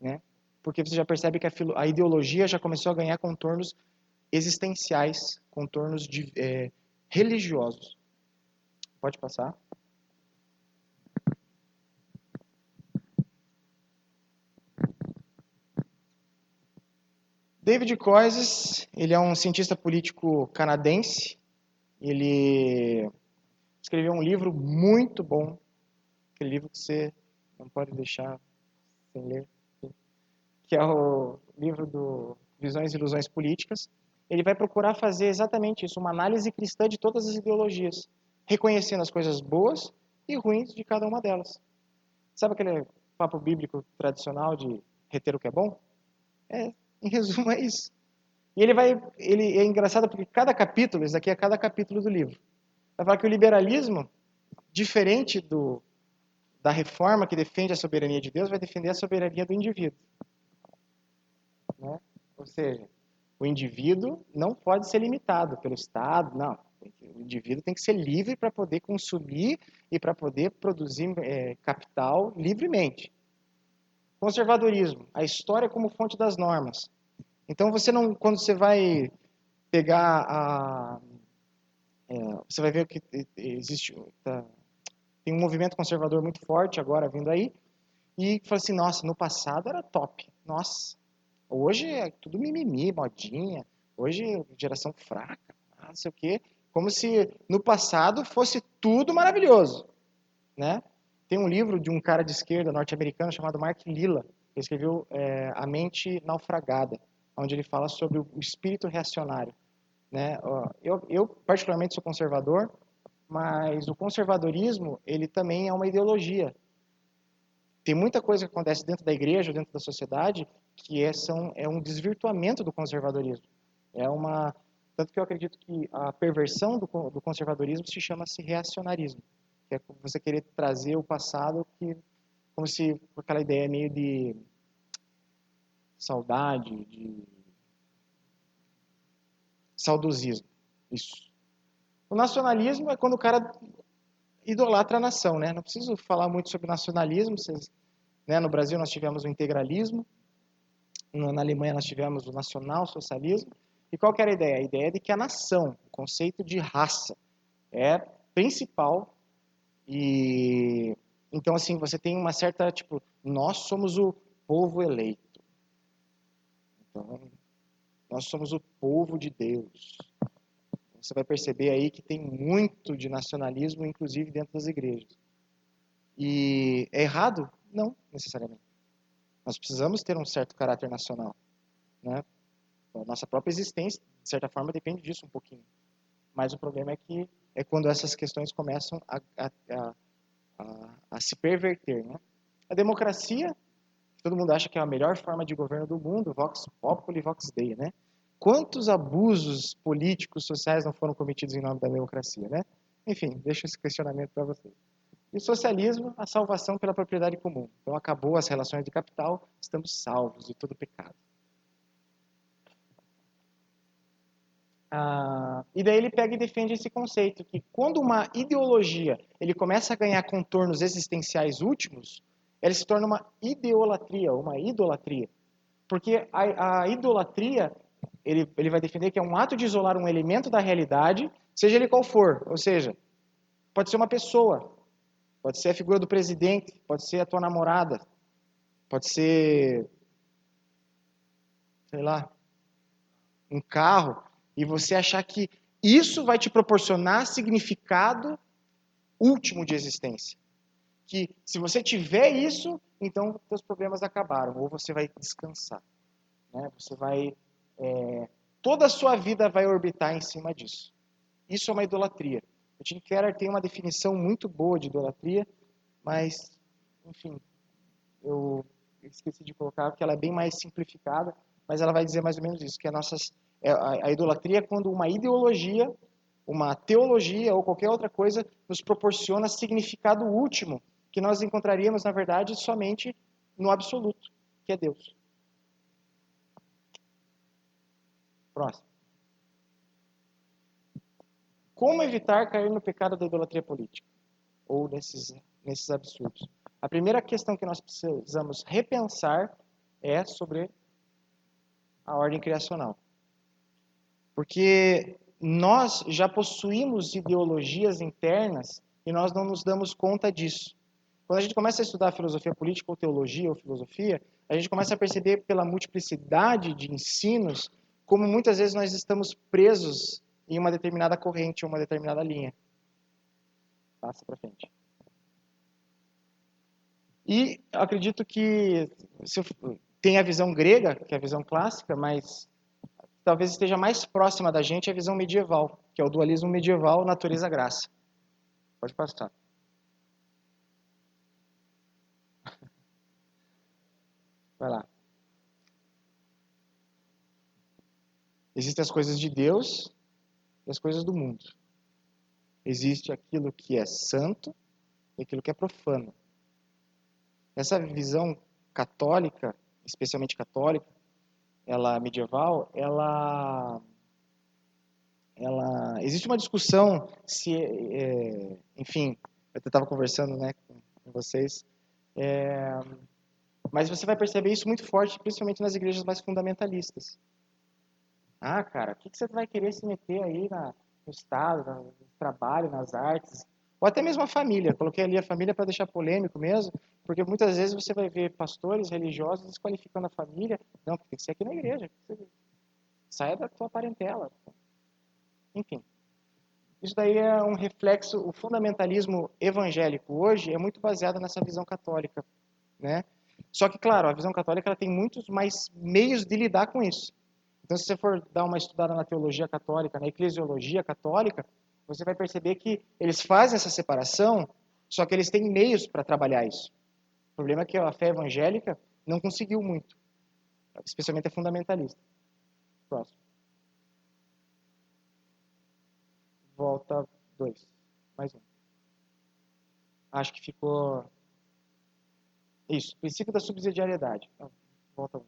Né? Porque você já percebe que a ideologia já começou a ganhar contornos existenciais, contornos religiosos. Pode passar. David Koizes, ele é um cientista político canadense. Ele escreveu um livro muito bom, aquele livro que você não pode deixar sem ler, que é o livro do Visões e Ilusões Políticas. Ele vai procurar fazer exatamente isso, uma análise cristã de todas as ideologias, reconhecendo as coisas boas e ruins de cada uma delas. Sabe aquele papo bíblico tradicional de reter o que é bom? Em resumo, é isso. E ele é engraçado porque cada capítulo, isso aqui é cada capítulo do livro, vai falar que o liberalismo, diferente da reforma que defende a soberania de Deus, vai defender a soberania do indivíduo. Né? Ou seja, o indivíduo não pode ser limitado pelo Estado, não. O indivíduo tem que ser livre para poder consumir e para poder produzir capital livremente. Conservadorismo, a história como fonte das normas. Então, quando você vai pegar você vai ver que existe, tem um movimento conservador muito forte agora vindo aí, e fala assim, nossa, no passado era top, nossa, hoje é tudo mimimi, modinha, hoje é geração fraca, não sei o quê, como se no passado fosse tudo maravilhoso, né? Tem um livro de um cara de esquerda norte-americano chamado Mark Lilla, que escreveu A Mente Naufragada, onde ele fala sobre o espírito reacionário. Né? Eu particularmente sou conservador, mas o conservadorismo ele também é uma ideologia. Tem muita coisa que acontece dentro da igreja, dentro da sociedade, que é um desvirtuamento do conservadorismo. Tanto que eu acredito que a perversão do conservadorismo se chama-se reacionarismo, que é você querer trazer o passado como se com aquela ideia meio de saudade, de saudosismo. Isso. O nacionalismo é quando o cara idolatra a nação, né? Não preciso falar muito sobre nacionalismo. Né? No Brasil nós tivemos o integralismo, na Alemanha nós tivemos o nacionalsocialismo. E qual que era a ideia? A ideia de que a nação, o conceito de raça, é principal. E então assim você tem uma certa nós somos o povo eleito. Então nós somos o povo de Deus. Você vai perceber aí que tem muito de nacionalismo, inclusive dentro das igrejas. E é errado? Não, necessariamente. Nós precisamos ter um certo caráter nacional. Né? A nossa própria existência, de certa forma, depende disso um pouquinho. Mas o problema é quando essas questões começam a se perverter. Né? A democracia, todo mundo acha que é a melhor forma de governo do mundo, vox populi, vox dei, né? Quantos abusos políticos, sociais não foram cometidos em nome da democracia, né? Enfim, deixo esse questionamento para vocês. E o socialismo, a salvação pela propriedade comum. Então, acabou as relações de capital, estamos salvos de todo pecado. E daí ele pega e defende esse conceito, que quando uma ideologia ele começa a ganhar contornos existenciais últimos, ela se torna uma idolatria. Porque a idolatria, ele vai defender que é um ato de isolar um elemento da realidade, seja ele qual for. Ou seja, pode ser uma pessoa, pode ser a figura do presidente, pode ser a tua namorada, pode ser, sei lá, um carro, e você achar que isso vai te proporcionar significado último de existência. Que se você tiver isso, então seus problemas acabaram, ou você vai descansar. Né? Você vai... toda a sua vida vai orbitar em cima disso. Isso é uma idolatria. O Tim Keller tem uma definição muito boa de idolatria, mas, enfim, eu esqueci de colocar, porque ela é bem mais simplificada, mas ela vai dizer mais ou menos isso, que a idolatria é quando uma ideologia, uma teologia ou qualquer outra coisa nos proporciona significado último, que nós encontraríamos, na verdade, somente no absoluto, que é Deus. Próximo. Como evitar cair no pecado da idolatria política? Ou nesses absurdos? A primeira questão que nós precisamos repensar é sobre a ordem criacional. Porque nós já possuímos ideologias internas e nós não nos damos conta disso. Quando a gente começa a estudar filosofia política ou teologia ou filosofia, a gente começa a perceber pela multiplicidade de ensinos como muitas vezes nós estamos presos em uma determinada corrente ou uma determinada linha. Passa para frente. E acredito que tem a visão grega, que é a visão clássica, mas talvez esteja mais próxima da gente a visão medieval, que é o dualismo medieval natureza-graça. Pode passar. Vai lá. Existem as coisas de Deus e as coisas do mundo. Existe aquilo que é santo e aquilo que é profano. Essa visão católica, especialmente católica, ela medieval, ela existe uma discussão se, enfim, eu estava conversando, né, com vocês, mas você vai perceber isso muito forte, principalmente nas igrejas mais fundamentalistas. Ah, cara, o que você vai querer se meter aí no Estado, no trabalho, nas artes, ou até mesmo a família. Coloquei ali a família para deixar polêmico mesmo, porque muitas vezes você vai ver pastores religiosos desqualificando a família. Não, tem que ser aqui na igreja. Saia da tua parentela. Enfim, isso daí é um reflexo. O fundamentalismo evangélico hoje é muito baseado nessa visão católica, né? Só que, claro, a visão católica ela tem muitos mais meios de lidar com isso. Então, se você for dar uma estudada na teologia católica, na eclesiologia católica, você vai perceber que eles fazem essa separação, só que eles têm meios para trabalhar isso. O problema é que a fé evangélica não conseguiu muito, especialmente a fundamentalista. Próximo. Volta 2. Mais um. Acho que ficou... Isso, princípio da subsidiariedade. Volta 1.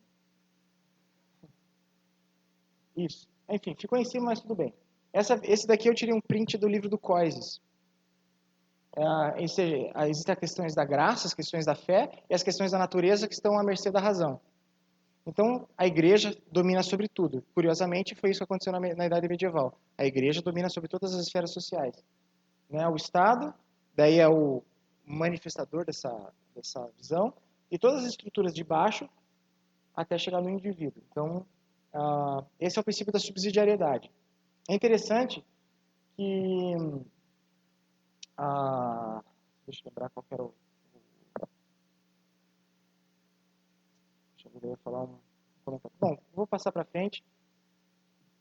Isso. Enfim, ficou em cima, mas tudo bem. Esse daqui eu tirei um print do livro do Coises. Existem as questões da graça, as questões da fé e as questões da natureza que estão à mercê da razão. Então, a igreja domina sobre tudo. Curiosamente, foi isso que aconteceu na Idade Medieval. A igreja domina sobre todas as esferas sociais. Né? O Estado, daí é o manifestador dessa visão, e todas as estruturas de baixo até chegar no indivíduo. Então, esse é o princípio da subsidiariedade. É interessante que... deixa eu lembrar qual que era o... Eu ia falar um comentário. Bom, vou passar para frente.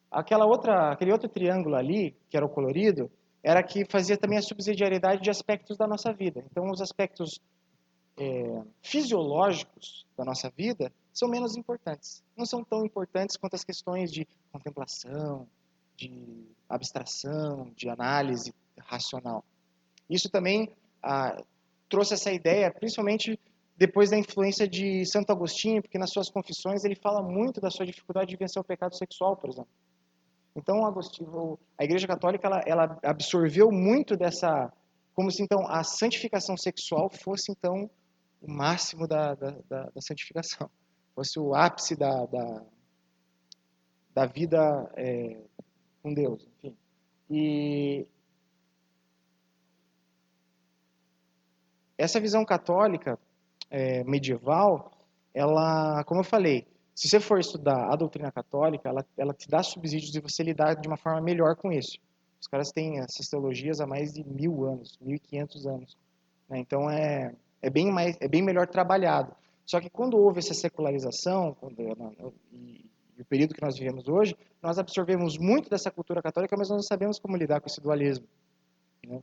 Aquele outro triângulo ali, que era o colorido, era que fazia também a subsidiariedade de aspectos da nossa vida. Então, os aspectos fisiológicos da nossa vida são menos importantes. Não são tão importantes quanto as questões de contemplação, de abstração, de análise racional. Isso também trouxe essa ideia, principalmente depois da influência de Santo Agostinho, porque nas suas confissões ele fala muito da sua dificuldade de vencer o pecado sexual, por exemplo. Então, a Igreja Católica ela absorveu muito dessa, como se então a santificação sexual fosse então o máximo da santificação, fosse o ápice da vida com Deus, enfim. E essa visão católica medieval, ela, como eu falei, se você for estudar a doutrina católica, ela te dá subsídios de você lidar de uma forma melhor com isso. Os caras têm essas teologias há mais de 1000 anos, 1500 anos. Né? Então é bem melhor trabalhado. Só que quando houve essa secularização, e o período que nós vivemos hoje, nós absorvemos muito dessa cultura católica, mas nós não sabemos como lidar com esse dualismo. Né?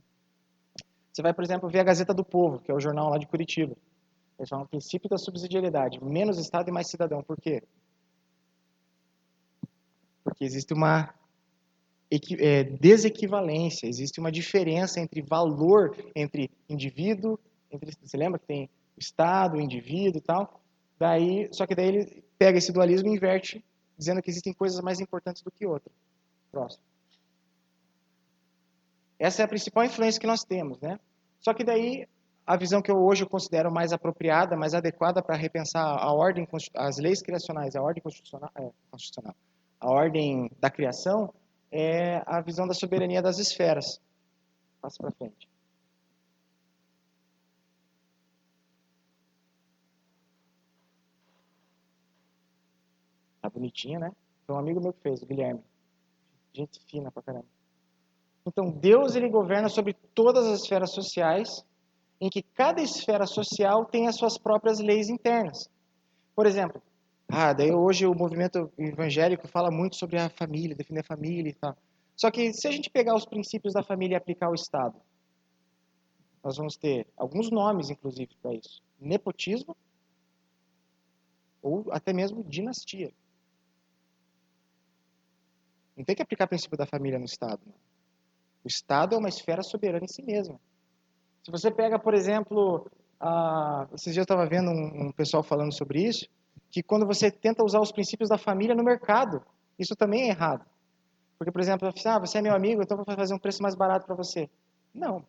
Você vai, por exemplo, ver a Gazeta do Povo, que é o jornal lá de Curitiba. Eles falam princípio da subsidiariedade, menos Estado e mais cidadão. Por quê? Porque existe uma desequivalência, existe uma diferença entre valor, entre indivíduo, você lembra que tem o Estado, o indivíduo e tal? Só que daí ele pega esse dualismo e inverte, dizendo que existem coisas mais importantes do que outras. Próximo. Essa é a principal influência que nós temos, né? Só que daí a visão que eu hoje considero mais apropriada, mais adequada para repensar as leis criacionais, a ordem constitucional, a ordem da criação, é a visão da soberania das esferas. Passa para frente. Tá bonitinha, né? Foi um amigo meu que fez, o Guilherme. Gente fina pra caramba. Então, Deus ele governa sobre todas as esferas sociais, em que cada esfera social tem as suas próprias leis internas. Por exemplo, daí hoje o movimento evangélico fala muito sobre a família, defender a família e tal. Só que se a gente pegar os princípios da família e aplicar ao Estado, nós vamos ter alguns nomes, inclusive, para isso. Nepotismo ou até mesmo dinastia. Não tem que aplicar o princípio da família no Estado. Não. O Estado é uma esfera soberana em si mesma. Se você pega, por exemplo, esses dias eu estava vendo um pessoal falando sobre isso, que quando você tenta usar os princípios da família no mercado, isso também é errado. Porque, por exemplo, você é meu amigo, então eu vou fazer um preço mais barato para você. Não.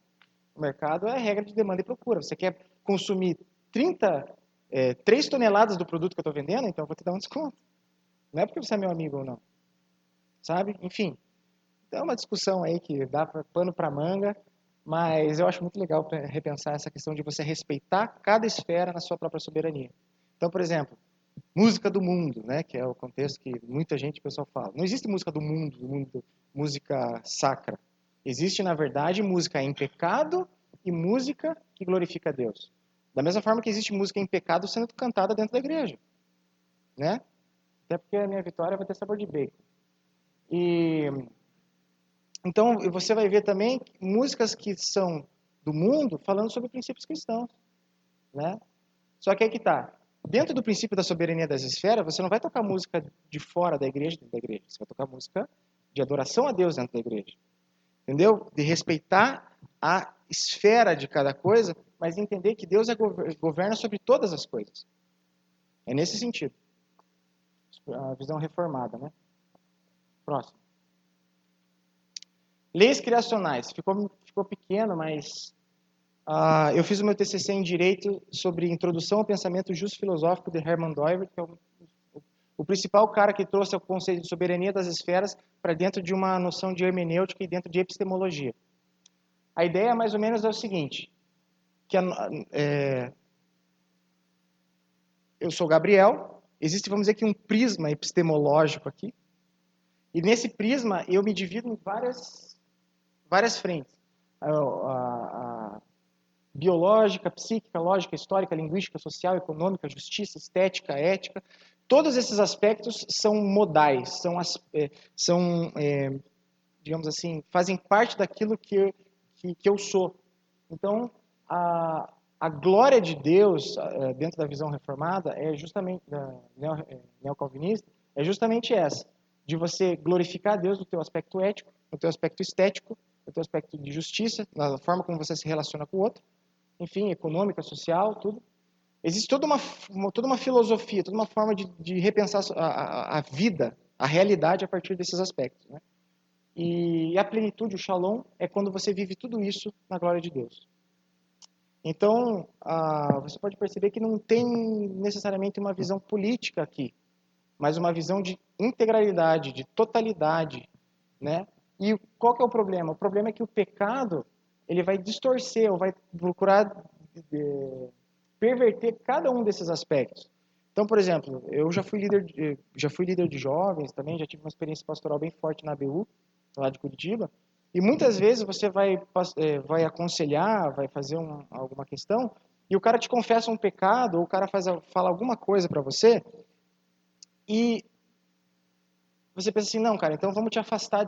O mercado é a regra de demanda e procura. Você quer consumir 3 toneladas do produto que eu estou vendendo, então eu vou te dar um desconto. Não é porque você é meu amigo ou não. Sabe? Enfim. Então é uma discussão aí que dá pano para manga, mas eu acho muito legal repensar essa questão de você respeitar cada esfera na sua própria soberania. Então, por exemplo, música do mundo, né, que é o contexto que muita gente, o pessoal fala. Não existe música do mundo, música sacra. Existe, na verdade, música em pecado e música que glorifica a Deus. Da mesma forma que existe música em pecado sendo cantada dentro da igreja, né? Até porque a minha vitória vai ter sabor de bacon. Então, você vai ver também músicas que são do mundo falando sobre princípios cristãos, né? Só que aí que tá. Dentro do princípio da soberania das esferas, você não vai tocar música de fora da igreja dentro da igreja. Você vai tocar música de adoração a Deus dentro da igreja. Entendeu? De respeitar a esfera de cada coisa, mas entender que Deus governa sobre todas as coisas. É nesse sentido. A visão reformada, né? Próximo. Leis criacionais. Ficou pequeno, mas eu fiz o meu TCC em Direito sobre Introdução ao Pensamento Justo Filosófico de Hermann Doiver, que é o principal cara que trouxe o conceito de soberania das esferas para dentro de uma noção de hermenêutica e dentro de epistemologia. A ideia, mais ou menos, é o seguinte, que eu sou Gabriel, existe, vamos dizer que um prisma epistemológico aqui, e nesse prisma eu me divido em várias frentes. A biológica, psíquica, lógica, histórica, linguística, social, econômica, justiça, estética, ética. Todos esses aspectos são modais, digamos assim, fazem parte daquilo que eu sou. Então, a glória de Deus, dentro da visão reformada, é justamente, neocalvinista, é justamente essa, de você glorificar a Deus no teu aspecto ético, no teu aspecto estético, no teu aspecto de justiça, na forma como você se relaciona com o outro, enfim, econômica, social, tudo. Existe toda uma filosofia, toda uma forma de repensar a vida, a realidade a partir desses aspectos, né? E a plenitude, o shalom, é quando você vive tudo isso na glória de Deus. Então, você pode perceber que não tem necessariamente uma visão política aqui, mas uma visão de integralidade, de totalidade, né? E qual que é o problema? O problema é que o pecado, ele vai distorcer, ou vai procurar perverter cada um desses aspectos. Então, por exemplo, eu já fui líder de jovens também, já tive uma experiência pastoral bem forte na ABU, lá de Curitiba, e muitas vezes você vai aconselhar, vai fazer alguma questão, e o cara te confessa um pecado, ou o cara fala alguma coisa para você, e você pensa assim, não, cara, então vamos te afastar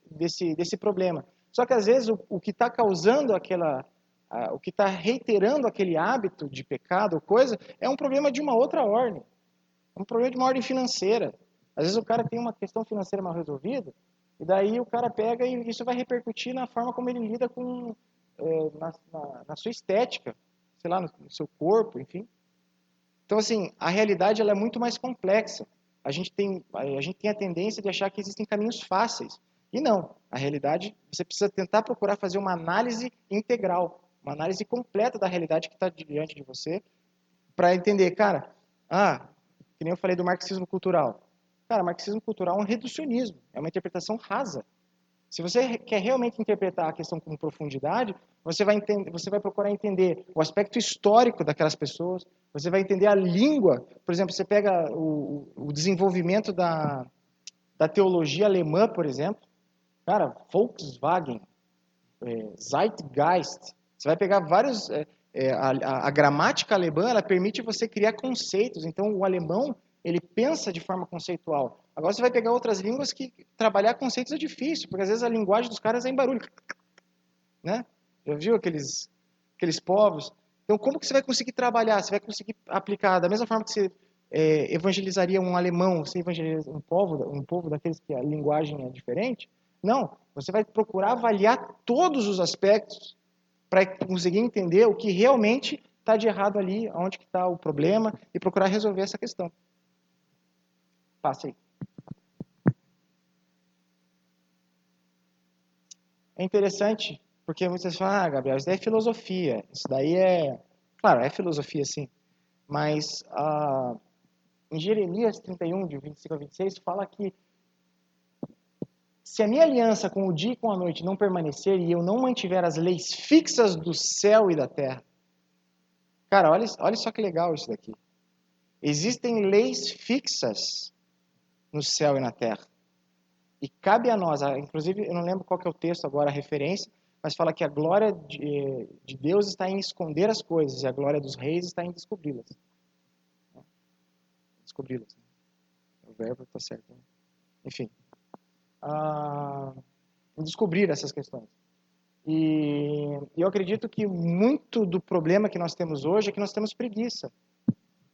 desse problema. Só que às vezes o que está causando o que está reiterando aquele hábito de pecado ou coisa, é um problema de uma outra ordem. É um problema de uma ordem financeira. Às vezes o cara tem uma questão financeira mal resolvida, e daí o cara pega e isso vai repercutir na forma como ele lida na sua estética, sei lá, no seu corpo, enfim. Então, assim, a realidade ela é muito mais complexa. A gente tem a tendência de achar que existem caminhos fáceis. E não. A realidade, você precisa tentar procurar fazer uma análise integral, uma análise completa da realidade que está diante de você, para entender, cara, que nem eu falei do marxismo cultural. Cara, marxismo cultural é um reducionismo, é uma interpretação rasa. Se você quer realmente interpretar a questão com profundidade, você vai procurar entender o aspecto histórico daquelas pessoas, você vai entender a língua. Por exemplo, você pega o desenvolvimento da teologia alemã, por exemplo. Cara, Volkswagen, Zeitgeist. Você vai pegar vários... a gramática alemã, ela permite você criar conceitos. Então, o alemão, ele pensa de forma conceitual. Agora, você vai pegar outras línguas que trabalhar conceitos é difícil, porque às vezes a linguagem dos caras é em barulho. Né? Já viu aqueles povos? Então, como que você vai conseguir trabalhar? Você vai conseguir aplicar da mesma forma que você evangelizaria um alemão, você evangeliza um povo daqueles que a linguagem é diferente? Não, você vai procurar avaliar todos os aspectos para conseguir entender o que realmente está de errado ali, onde que está o problema, e procurar resolver essa questão. Passa aí. É interessante, porque muitas falam, Gabriel, isso daí é filosofia, isso daí é... Claro, é filosofia, sim, mas em Jeremias 31, de 25 a 26, fala que se a minha aliança com o dia e com a noite não permanecer e eu não mantiver as leis fixas do céu e da terra... Cara, olha só que legal isso daqui. Existem leis fixas no céu e na terra. E cabe a nós, inclusive, eu não lembro qual que é o texto agora, a referência, mas fala que a glória de Deus está em esconder as coisas e a glória dos reis está em descobri-las. Descobri-las. O verbo está certo. Né? Enfim. Descobrir essas questões. E eu acredito que muito do problema que nós temos hoje é que nós temos preguiça.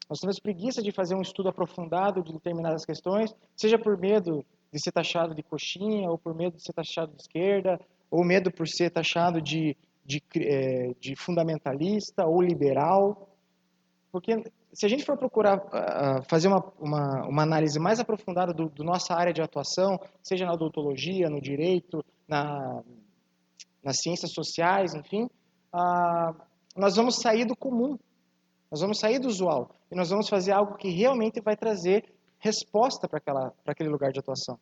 Nós temos preguiça de fazer um estudo aprofundado de determinadas questões, seja por medo de ser taxado de coxinha, ou por medo de ser taxado de esquerda, ou medo por ser taxado de fundamentalista ou liberal. Porque se a gente for procurar fazer uma análise mais aprofundada do nossa área de atuação, seja na odontologia, no direito, nas ciências sociais, enfim, nós vamos sair do comum, nós vamos sair do usual e nós vamos fazer algo que realmente vai trazer resposta para aquele lugar de atuação.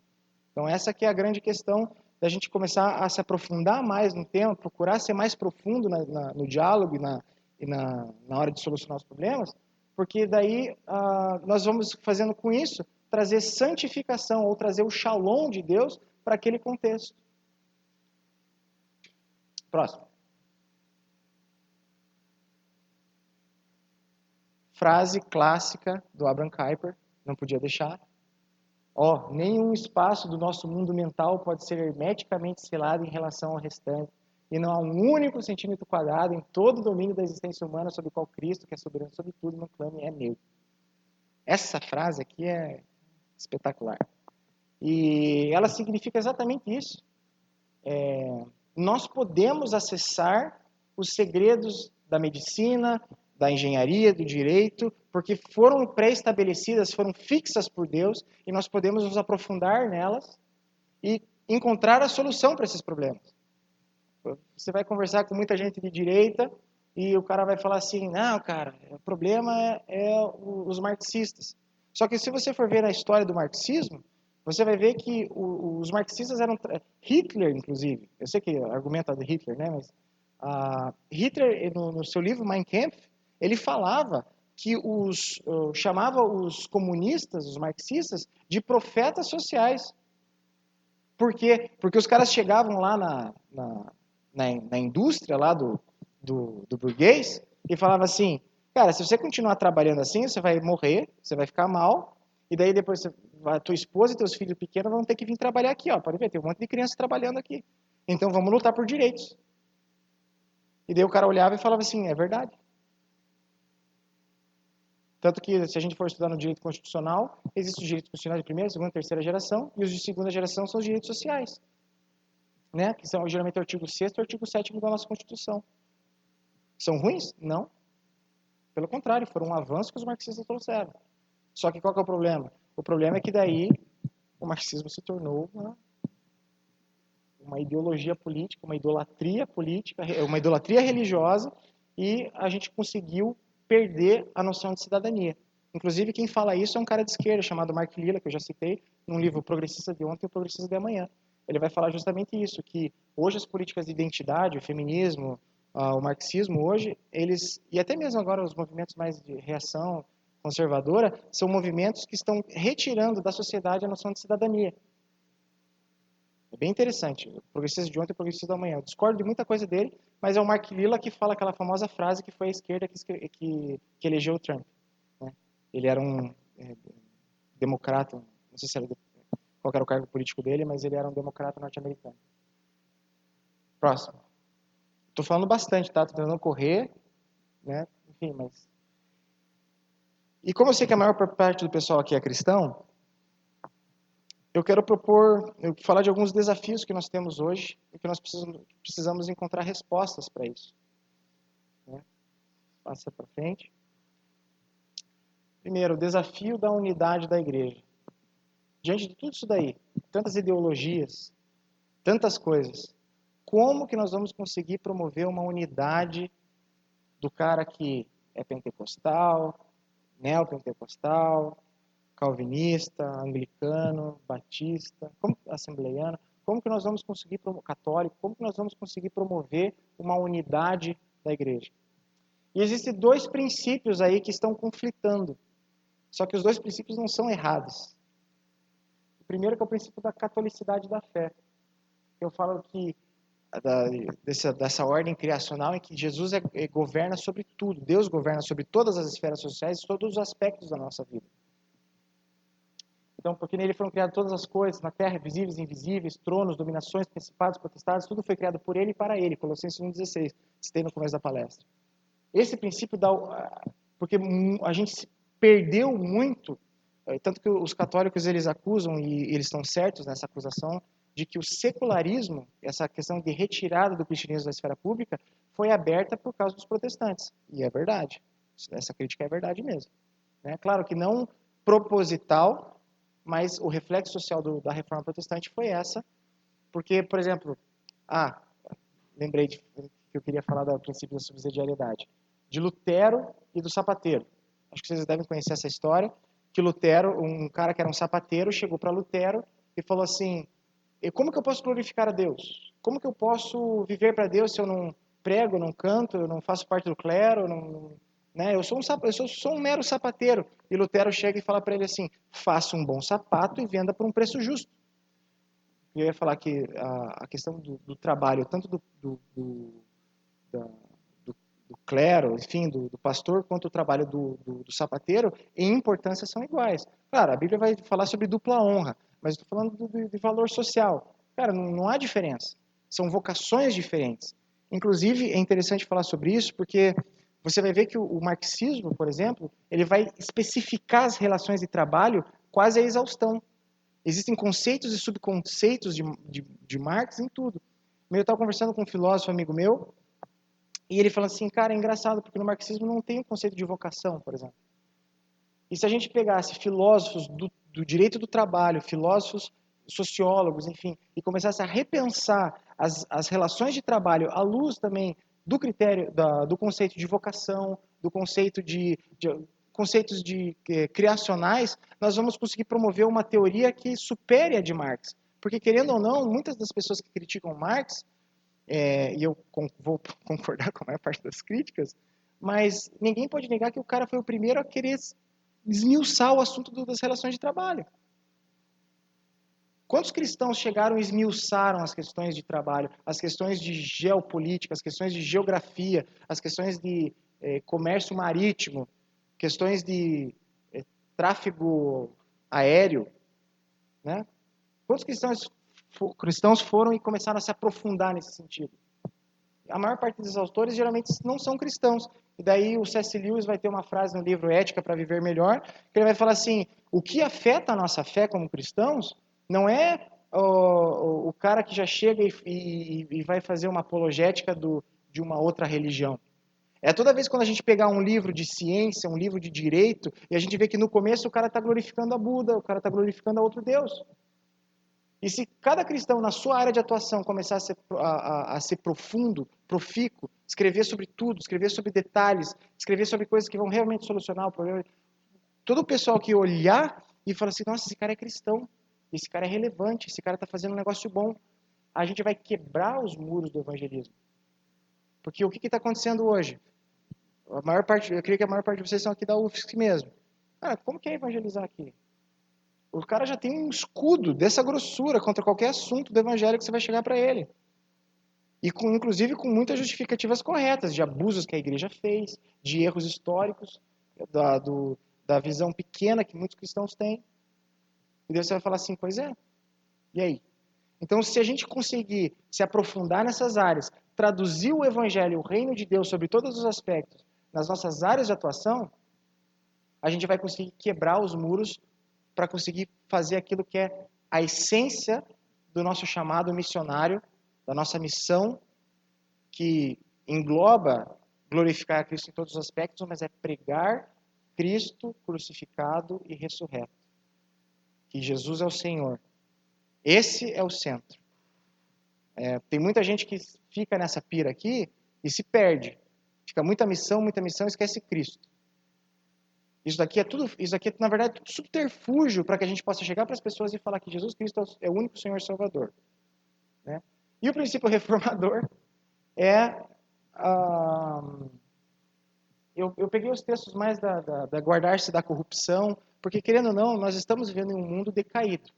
Então essa que é a grande questão da gente começar a se aprofundar mais no tema, procurar ser mais profundo no diálogo e na hora de solucionar os problemas, porque daí nós vamos fazendo com isso trazer santificação ou trazer o shalom de Deus para aquele contexto. Próximo. Frase clássica do Abraham Kuyper, não podia deixar. Nenhum espaço do nosso mundo mental pode ser hermeticamente selado em relação ao restante, e não há um único centímetro quadrado em todo o domínio da existência humana sobre o qual Cristo, que é soberano sobre tudo, não clame é meu. Essa frase aqui é espetacular. E ela significa exatamente isso. Nós podemos acessar os segredos da medicina, da engenharia, do direito, porque foram pré-estabelecidas, foram fixas por Deus, e nós podemos nos aprofundar nelas e encontrar a solução para esses problemas. Você vai conversar com muita gente de direita e o cara vai falar assim, não, cara, o problema é os marxistas. Só que se você for ver a história do marxismo, você vai ver que os marxistas eram... Hitler, inclusive, eu sei que argumenta de Hitler, né? Mas Hitler, no seu livro Mein Kampf, ele falava que chamava os comunistas, os marxistas, de profetas sociais. Por quê? Porque os caras chegavam lá na indústria lá do burguês e falavam assim, cara, se você continuar trabalhando assim, você vai morrer, você vai ficar mal, e daí depois a tua esposa e teus filhos pequenos vão ter que vir trabalhar aqui, pode ver, tem um monte de crianças trabalhando aqui. Então vamos lutar por direitos. E daí o cara olhava e falava assim, é verdade. Tanto que, se a gente for estudar no direito constitucional, existem os direitos constitucionais de primeira, segunda, terceira geração, e os de segunda geração são os direitos sociais, né? Que são geralmente o artigo 6º e o artigo 7º da nossa Constituição. São ruins? Não. Pelo contrário, foram um avanço que os marxistas trouxeram. Só que qual que é o problema? O problema é que daí o marxismo se tornou uma ideologia política, uma idolatria política, uma idolatria religiosa, e a gente conseguiu perder a noção de cidadania. Inclusive, quem fala isso é um cara de esquerda, chamado Mark Lilla, que eu já citei, num livro Progressista de Ontem e Progressista de Amanhã. Ele vai falar justamente isso, que hoje as políticas de identidade, o feminismo, o marxismo hoje, e até mesmo agora os movimentos mais de reação conservadora, são movimentos que estão retirando da sociedade a noção de cidadania. É bem interessante. O progressista de ontem e o progressista da manhã. Eu discordo de muita coisa dele, mas é o Mark Lilla que fala aquela famosa frase que foi a esquerda que elegeu o Trump. Né? Ele era um democrata, não sei se era, qual era o cargo político dele, mas ele era um democrata norte-americano. Próximo. Estou falando bastante, tá? Estou tentando correr, né? Enfim, mas... E como eu sei que a maior parte do pessoal aqui é cristão, eu quero falar de alguns desafios que nós temos hoje e que nós precisamos encontrar respostas para isso. Né? Passa para frente. Primeiro, o desafio da unidade da igreja. Diante de tudo isso daí, tantas ideologias, tantas coisas, como que nós vamos conseguir promover uma unidade do cara que é pentecostal, neopentecostal, calvinista, anglicano, batista, assembleiano, como que nós vamos conseguir, católico, como que nós vamos conseguir promover uma unidade da igreja? E existem dois princípios aí que estão conflitando, só que os dois princípios não são errados. O primeiro que é o princípio da catolicidade da fé. Eu falo que dessa ordem criacional em que Jesus governa sobre tudo, Deus governa sobre todas as esferas sociais e todos os aspectos da nossa vida. Então, porque nele foram criadas todas as coisas, na terra, visíveis e invisíveis, tronos, dominações, principados, potestades, tudo foi criado por ele e para ele. Colossenses 1,16, citei no começo da palestra. Esse princípio porque a gente se perdeu muito, tanto que os católicos eles acusam, e eles estão certos nessa acusação, de que o secularismo, essa questão de retirada do cristianismo da esfera pública, foi aberta por causa dos protestantes. E é verdade. Essa crítica é verdade mesmo. Né? Claro que não proposital, mas o reflexo social da reforma protestante foi essa. Porque, por exemplo, lembrei que eu queria falar do princípio da subsidiariedade. De Lutero e do sapateiro. Acho que vocês devem conhecer essa história, que Lutero, um cara que era um sapateiro, chegou para Lutero e falou assim: como que eu posso glorificar a Deus? Como que eu posso viver para Deus se eu não prego, não canto, eu não faço parte do clero, né? Eu sou um mero sapateiro. E Lutero chega e fala para ele assim: faça um bom sapato e venda por um preço justo. Eu ia falar que a questão do trabalho, tanto do clero, enfim, do pastor, quanto o trabalho do sapateiro, em importância são iguais. Claro, a Bíblia vai falar sobre dupla honra, mas estou falando de valor social. Cara, não há diferença. São vocações diferentes. Inclusive, é interessante falar sobre isso, porque você vai ver que o marxismo, por exemplo, ele vai especificar as relações de trabalho quase à exaustão. Existem conceitos e subconceitos de Marx em tudo. Eu estava conversando com um filósofo amigo meu, e ele fala assim, cara, é engraçado, porque no marxismo não tem o conceito de vocação, por exemplo. E se a gente pegasse filósofos do direito do trabalho, filósofos sociólogos, enfim, e começasse a repensar as relações de trabalho à luz também do critério, do conceito de vocação, do conceito conceitos criacionais, nós vamos conseguir promover uma teoria que supere a de Marx. Porque, querendo ou não, muitas das pessoas que criticam Marx, e eu vou concordar com a maior parte das críticas, mas ninguém pode negar que o cara foi o primeiro a querer esmiuçar o assunto das relações de trabalho. Quantos cristãos chegaram e esmiuçaram as questões de trabalho, as questões de geopolítica, as questões de geografia, as questões de comércio marítimo, questões de tráfego aéreo, né? Quantos cristãos foram e começaram a se aprofundar nesse sentido? A maior parte dos autores geralmente não são cristãos. E daí o C.S. Lewis vai ter uma frase no livro Ética para Viver Melhor, que ele vai falar assim, o que afeta a nossa fé como cristãos não é o cara que já chega e vai fazer uma apologética de uma outra religião. É toda vez quando a gente pegar um livro de ciência, um livro de direito, e a gente vê que no começo o cara está glorificando a Buda, o cara está glorificando a outro Deus. E se cada cristão, na sua área de atuação, começar a ser profundo, profícuo, escrever sobre tudo, escrever sobre detalhes, escrever sobre coisas que vão realmente solucionar o problema, todo o pessoal que olhar e falar assim, nossa, esse cara é cristão, esse cara é relevante, esse cara está fazendo um negócio bom, a gente vai quebrar os muros do evangelismo. Porque o que está acontecendo hoje? Eu creio que a maior parte de vocês são aqui da UFSC mesmo. Como que é evangelizar aqui? O cara já tem um escudo dessa grossura contra qualquer assunto do evangelho que você vai chegar para ele. E inclusive com muitas justificativas corretas, de abusos que a igreja fez, de erros históricos, da visão pequena que muitos cristãos têm. E Deus vai falar assim, pois é, e aí? Então, se a gente conseguir se aprofundar nessas áreas, traduzir o evangelho, o reino de Deus sobre todos os aspectos, nas nossas áreas de atuação, a gente vai conseguir quebrar os muros para conseguir fazer aquilo que é a essência do nosso chamado missionário, da nossa missão, que engloba glorificar a Cristo em todos os aspectos, mas é pregar Cristo crucificado e ressurreto. Que Jesus é o Senhor. Esse é o centro. Tem muita gente que fica nessa pira aqui e se perde. Fica muita missão, e esquece Cristo. Isso daqui é na verdade tudo subterfúgio para que a gente possa chegar para as pessoas e falar que Jesus Cristo é o único Senhor e Salvador, né? E o princípio reformador é eu peguei os textos mais da guardar-se da corrupção, porque querendo ou não, nós estamos vivendo em um mundo decaído.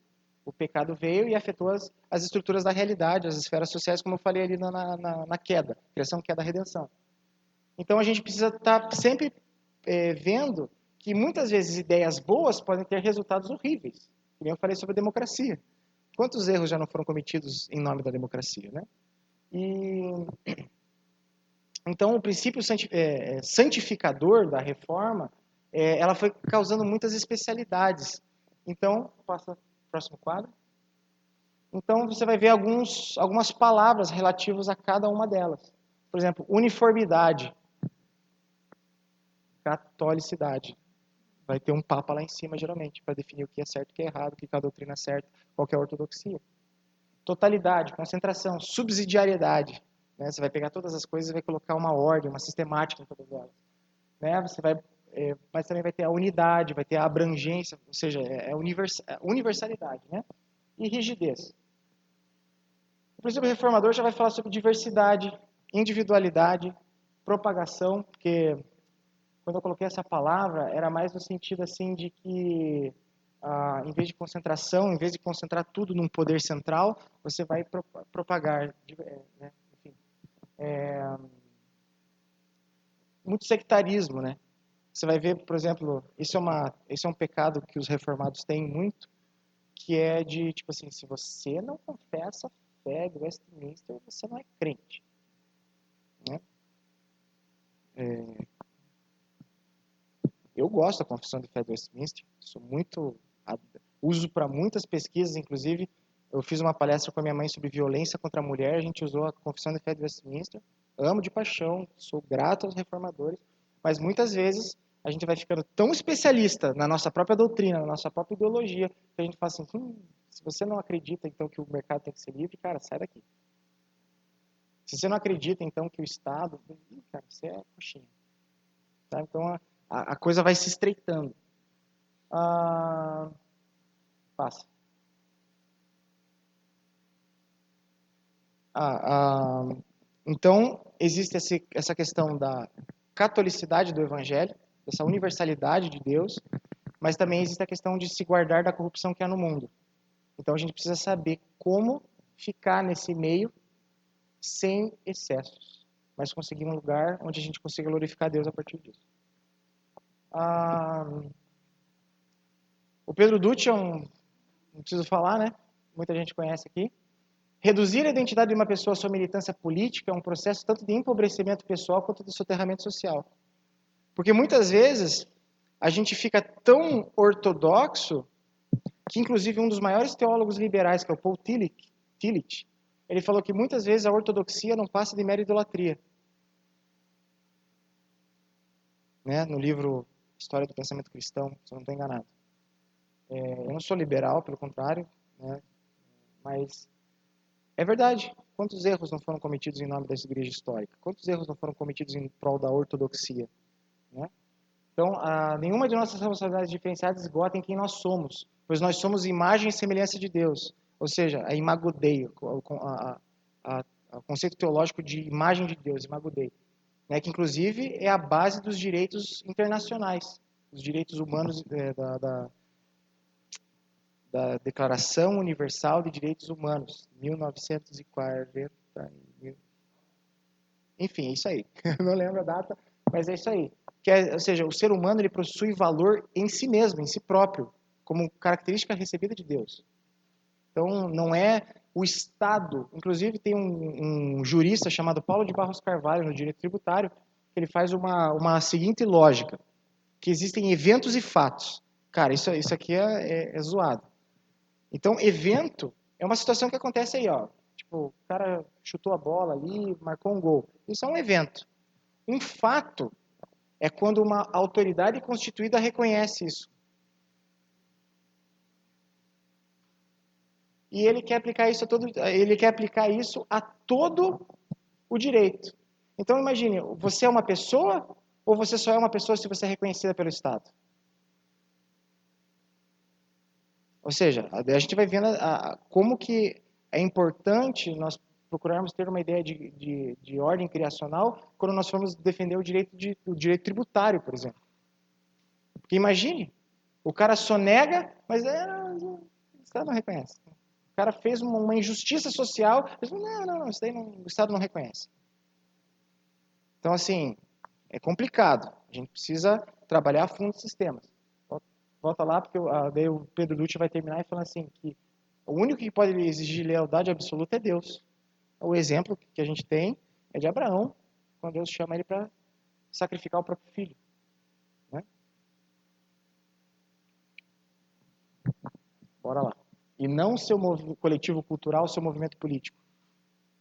O pecado veio e afetou as estruturas da realidade, as esferas sociais, como eu falei ali na queda, criação, queda, redenção. Então a gente precisa estar sempre vendo que muitas vezes ideias boas podem ter resultados horríveis. Como eu falei sobre a democracia. Quantos erros já não foram cometidos em nome da democracia, né? Então, o princípio santificador da reforma, ela foi causando muitas especialidades. Então, passa o próximo quadro. Então, você vai ver algumas palavras relativas a cada uma delas. Por exemplo, uniformidade, catolicidade. Vai ter um papa lá em cima, geralmente, para definir o que é certo e o que é errado, o que é a doutrina certa, qual é a ortodoxia. Totalidade, concentração, subsidiariedade. Né? Você vai pegar todas as coisas e vai colocar uma ordem, uma sistemática em todas elas. Né? Mas também vai ter a unidade, vai ter a abrangência, ou seja, universalidade, né? E rigidez. O princípio reformador já vai falar sobre diversidade, individualidade, propagação, porque quando eu coloquei essa palavra, era mais no sentido assim de que, em vez de concentração, em vez de concentrar tudo num poder central, você vai propagar, né? Enfim, muito sectarismo, né? Você vai ver, por exemplo, isso é um pecado que os reformados têm muito, que é de, tipo assim, se você não confessa a fé de Westminster, você não é crente. Né? Eu gosto da confissão de fé de Westminster, uso para muitas pesquisas, inclusive eu fiz uma palestra com a minha mãe sobre violência contra a mulher, a gente usou a confissão de fé de Westminster, amo de paixão, sou grato aos reformadores, mas muitas vezes a gente vai ficando tão especialista na nossa própria doutrina, na nossa própria ideologia, que a gente fala assim, se você não acredita então que o mercado tem que ser livre, cara, sai daqui. Se você não acredita então que o Estado, cara, você é coxinha. Tá? Então a coisa vai se estreitando. Passa. Então, existe essa questão da catolicidade do Evangelho, dessa universalidade de Deus, mas também existe a questão de se guardar da corrupção que há no mundo. Então, a gente precisa saber como ficar nesse meio sem excessos, mas conseguir um lugar onde a gente consiga glorificar Deus a partir disso. O Pedro Dutti não preciso falar, né? Muita gente conhece aqui. Reduzir a identidade de uma pessoa à sua militância política é um processo tanto de empobrecimento pessoal quanto de soterramento social. Porque muitas vezes a gente fica tão ortodoxo que, inclusive, um dos maiores teólogos liberais, que é o Paul Tillich, ele falou que muitas vezes a ortodoxia não passa de mera idolatria. Né? No livro História do Pensamento Cristão, se eu não estou enganado. Eu não sou liberal, pelo contrário, né? Mas é verdade. Quantos erros não foram cometidos em nome dessa igreja histórica? Quantos erros não foram cometidos em prol da ortodoxia? Né? Então, nenhuma de nossas responsabilidades diferenciadas esgota em quem nós somos, pois nós somos imagem e semelhança de Deus. Ou seja, a imago Dei, o conceito teológico de imagem de Deus, imago Dei, né? Que inclusive é a base dos direitos internacionais, dos direitos humanos da Declaração Universal de Direitos Humanos, 1940. Enfim, é isso aí. Não lembro a data, mas é isso aí. Ou seja, o ser humano ele possui valor em si mesmo, em si próprio, como característica recebida de Deus. Então, não é o Estado. Inclusive, tem um jurista chamado Paulo de Barros Carvalho, no direito tributário, que ele faz uma seguinte lógica, que existem eventos e fatos. Cara, isso aqui é zoado. Então, evento é uma situação que acontece aí, ó. Tipo, o cara chutou a bola ali, marcou um gol. Isso é um evento. Um fato é quando uma autoridade constituída reconhece isso. E ele quer aplicar isso a todo o direito. Então imagine, você é uma pessoa ou você só é uma pessoa se você é reconhecida pelo Estado? Ou seja, a gente vai vendo como que é importante nós procurarmos ter uma ideia de ordem criacional quando nós formos defender o direito tributário, por exemplo. Porque imagine, o cara sonega, mas o Estado não reconhece. O cara fez uma injustiça social, mas não, isso daí o Estado não reconhece. Então, assim, é complicado. A gente precisa trabalhar a fundo os sistemas. Volta lá, porque daí o Pedro Dutti vai terminar falando assim, que o único que pode exigir lealdade absoluta é Deus. O exemplo que a gente tem é de Abraão, quando Deus chama ele para sacrificar o próprio filho. Né? Bora lá. E não o seu coletivo cultural, o seu movimento político.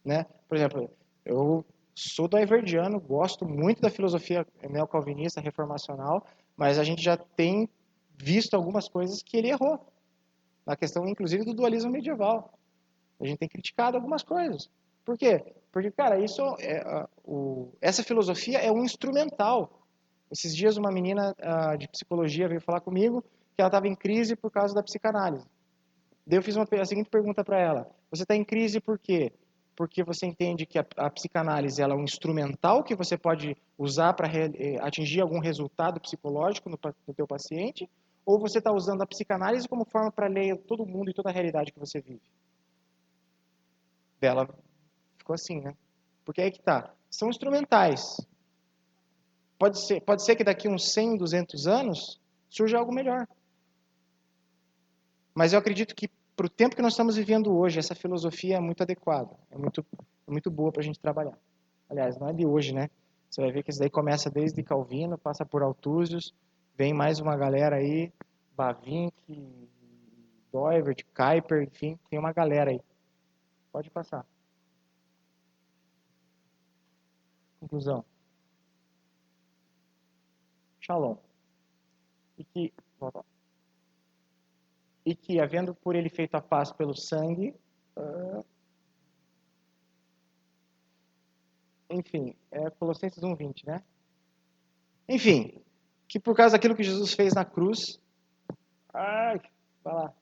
Né? Por exemplo, eu sou doiverdiano, gosto muito da filosofia neocalvinista, reformacional, mas a gente já tem visto algumas coisas que ele errou. Na questão, inclusive, do dualismo medieval. A gente tem criticado algumas coisas. Por quê? Porque, cara, essa filosofia é um instrumental. Esses dias uma menina de psicologia veio falar comigo que ela estava em crise por causa da psicanálise. Daí eu fiz a seguinte pergunta para ela. Você está em crise por quê? Porque você entende que a psicanálise ela é um instrumental que você pode usar para atingir algum resultado psicológico no teu paciente? Ou você está usando a psicanálise como forma para ler todo mundo e toda a realidade que você vive? Ela ficou assim, né? Porque aí que tá. São instrumentais. Pode ser que daqui uns 100, 200 anos surja algo melhor. Mas eu acredito que para o tempo que nós estamos vivendo hoje, essa filosofia é muito adequada. É muito boa para a gente trabalhar. Aliás, não é de hoje, né? Você vai ver que isso daí começa desde Calvino, passa por Altúzios, vem mais uma galera aí, Bavinck, Doivert, Kuyper, enfim, tem uma galera aí. Pode passar. Conclusão. Shalom. E que, havendo por ele feito a paz pelo sangue, enfim, é Colossenses 1:20, né? Enfim, que por causa daquilo que Jesus fez na cruz, vai lá.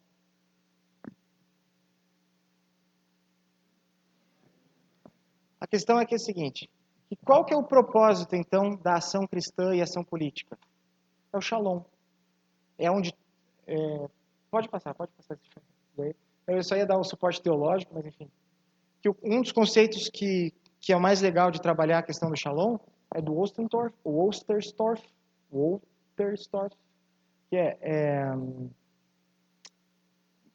A questão é que é o seguinte, que qual que é o propósito, então, da ação cristã e ação política? É o shalom. É onde... pode passar. Eu só ia dar o suporte teológico, mas enfim. Que um dos conceitos que é o mais legal de trabalhar a questão do shalom é do Osterstorff, que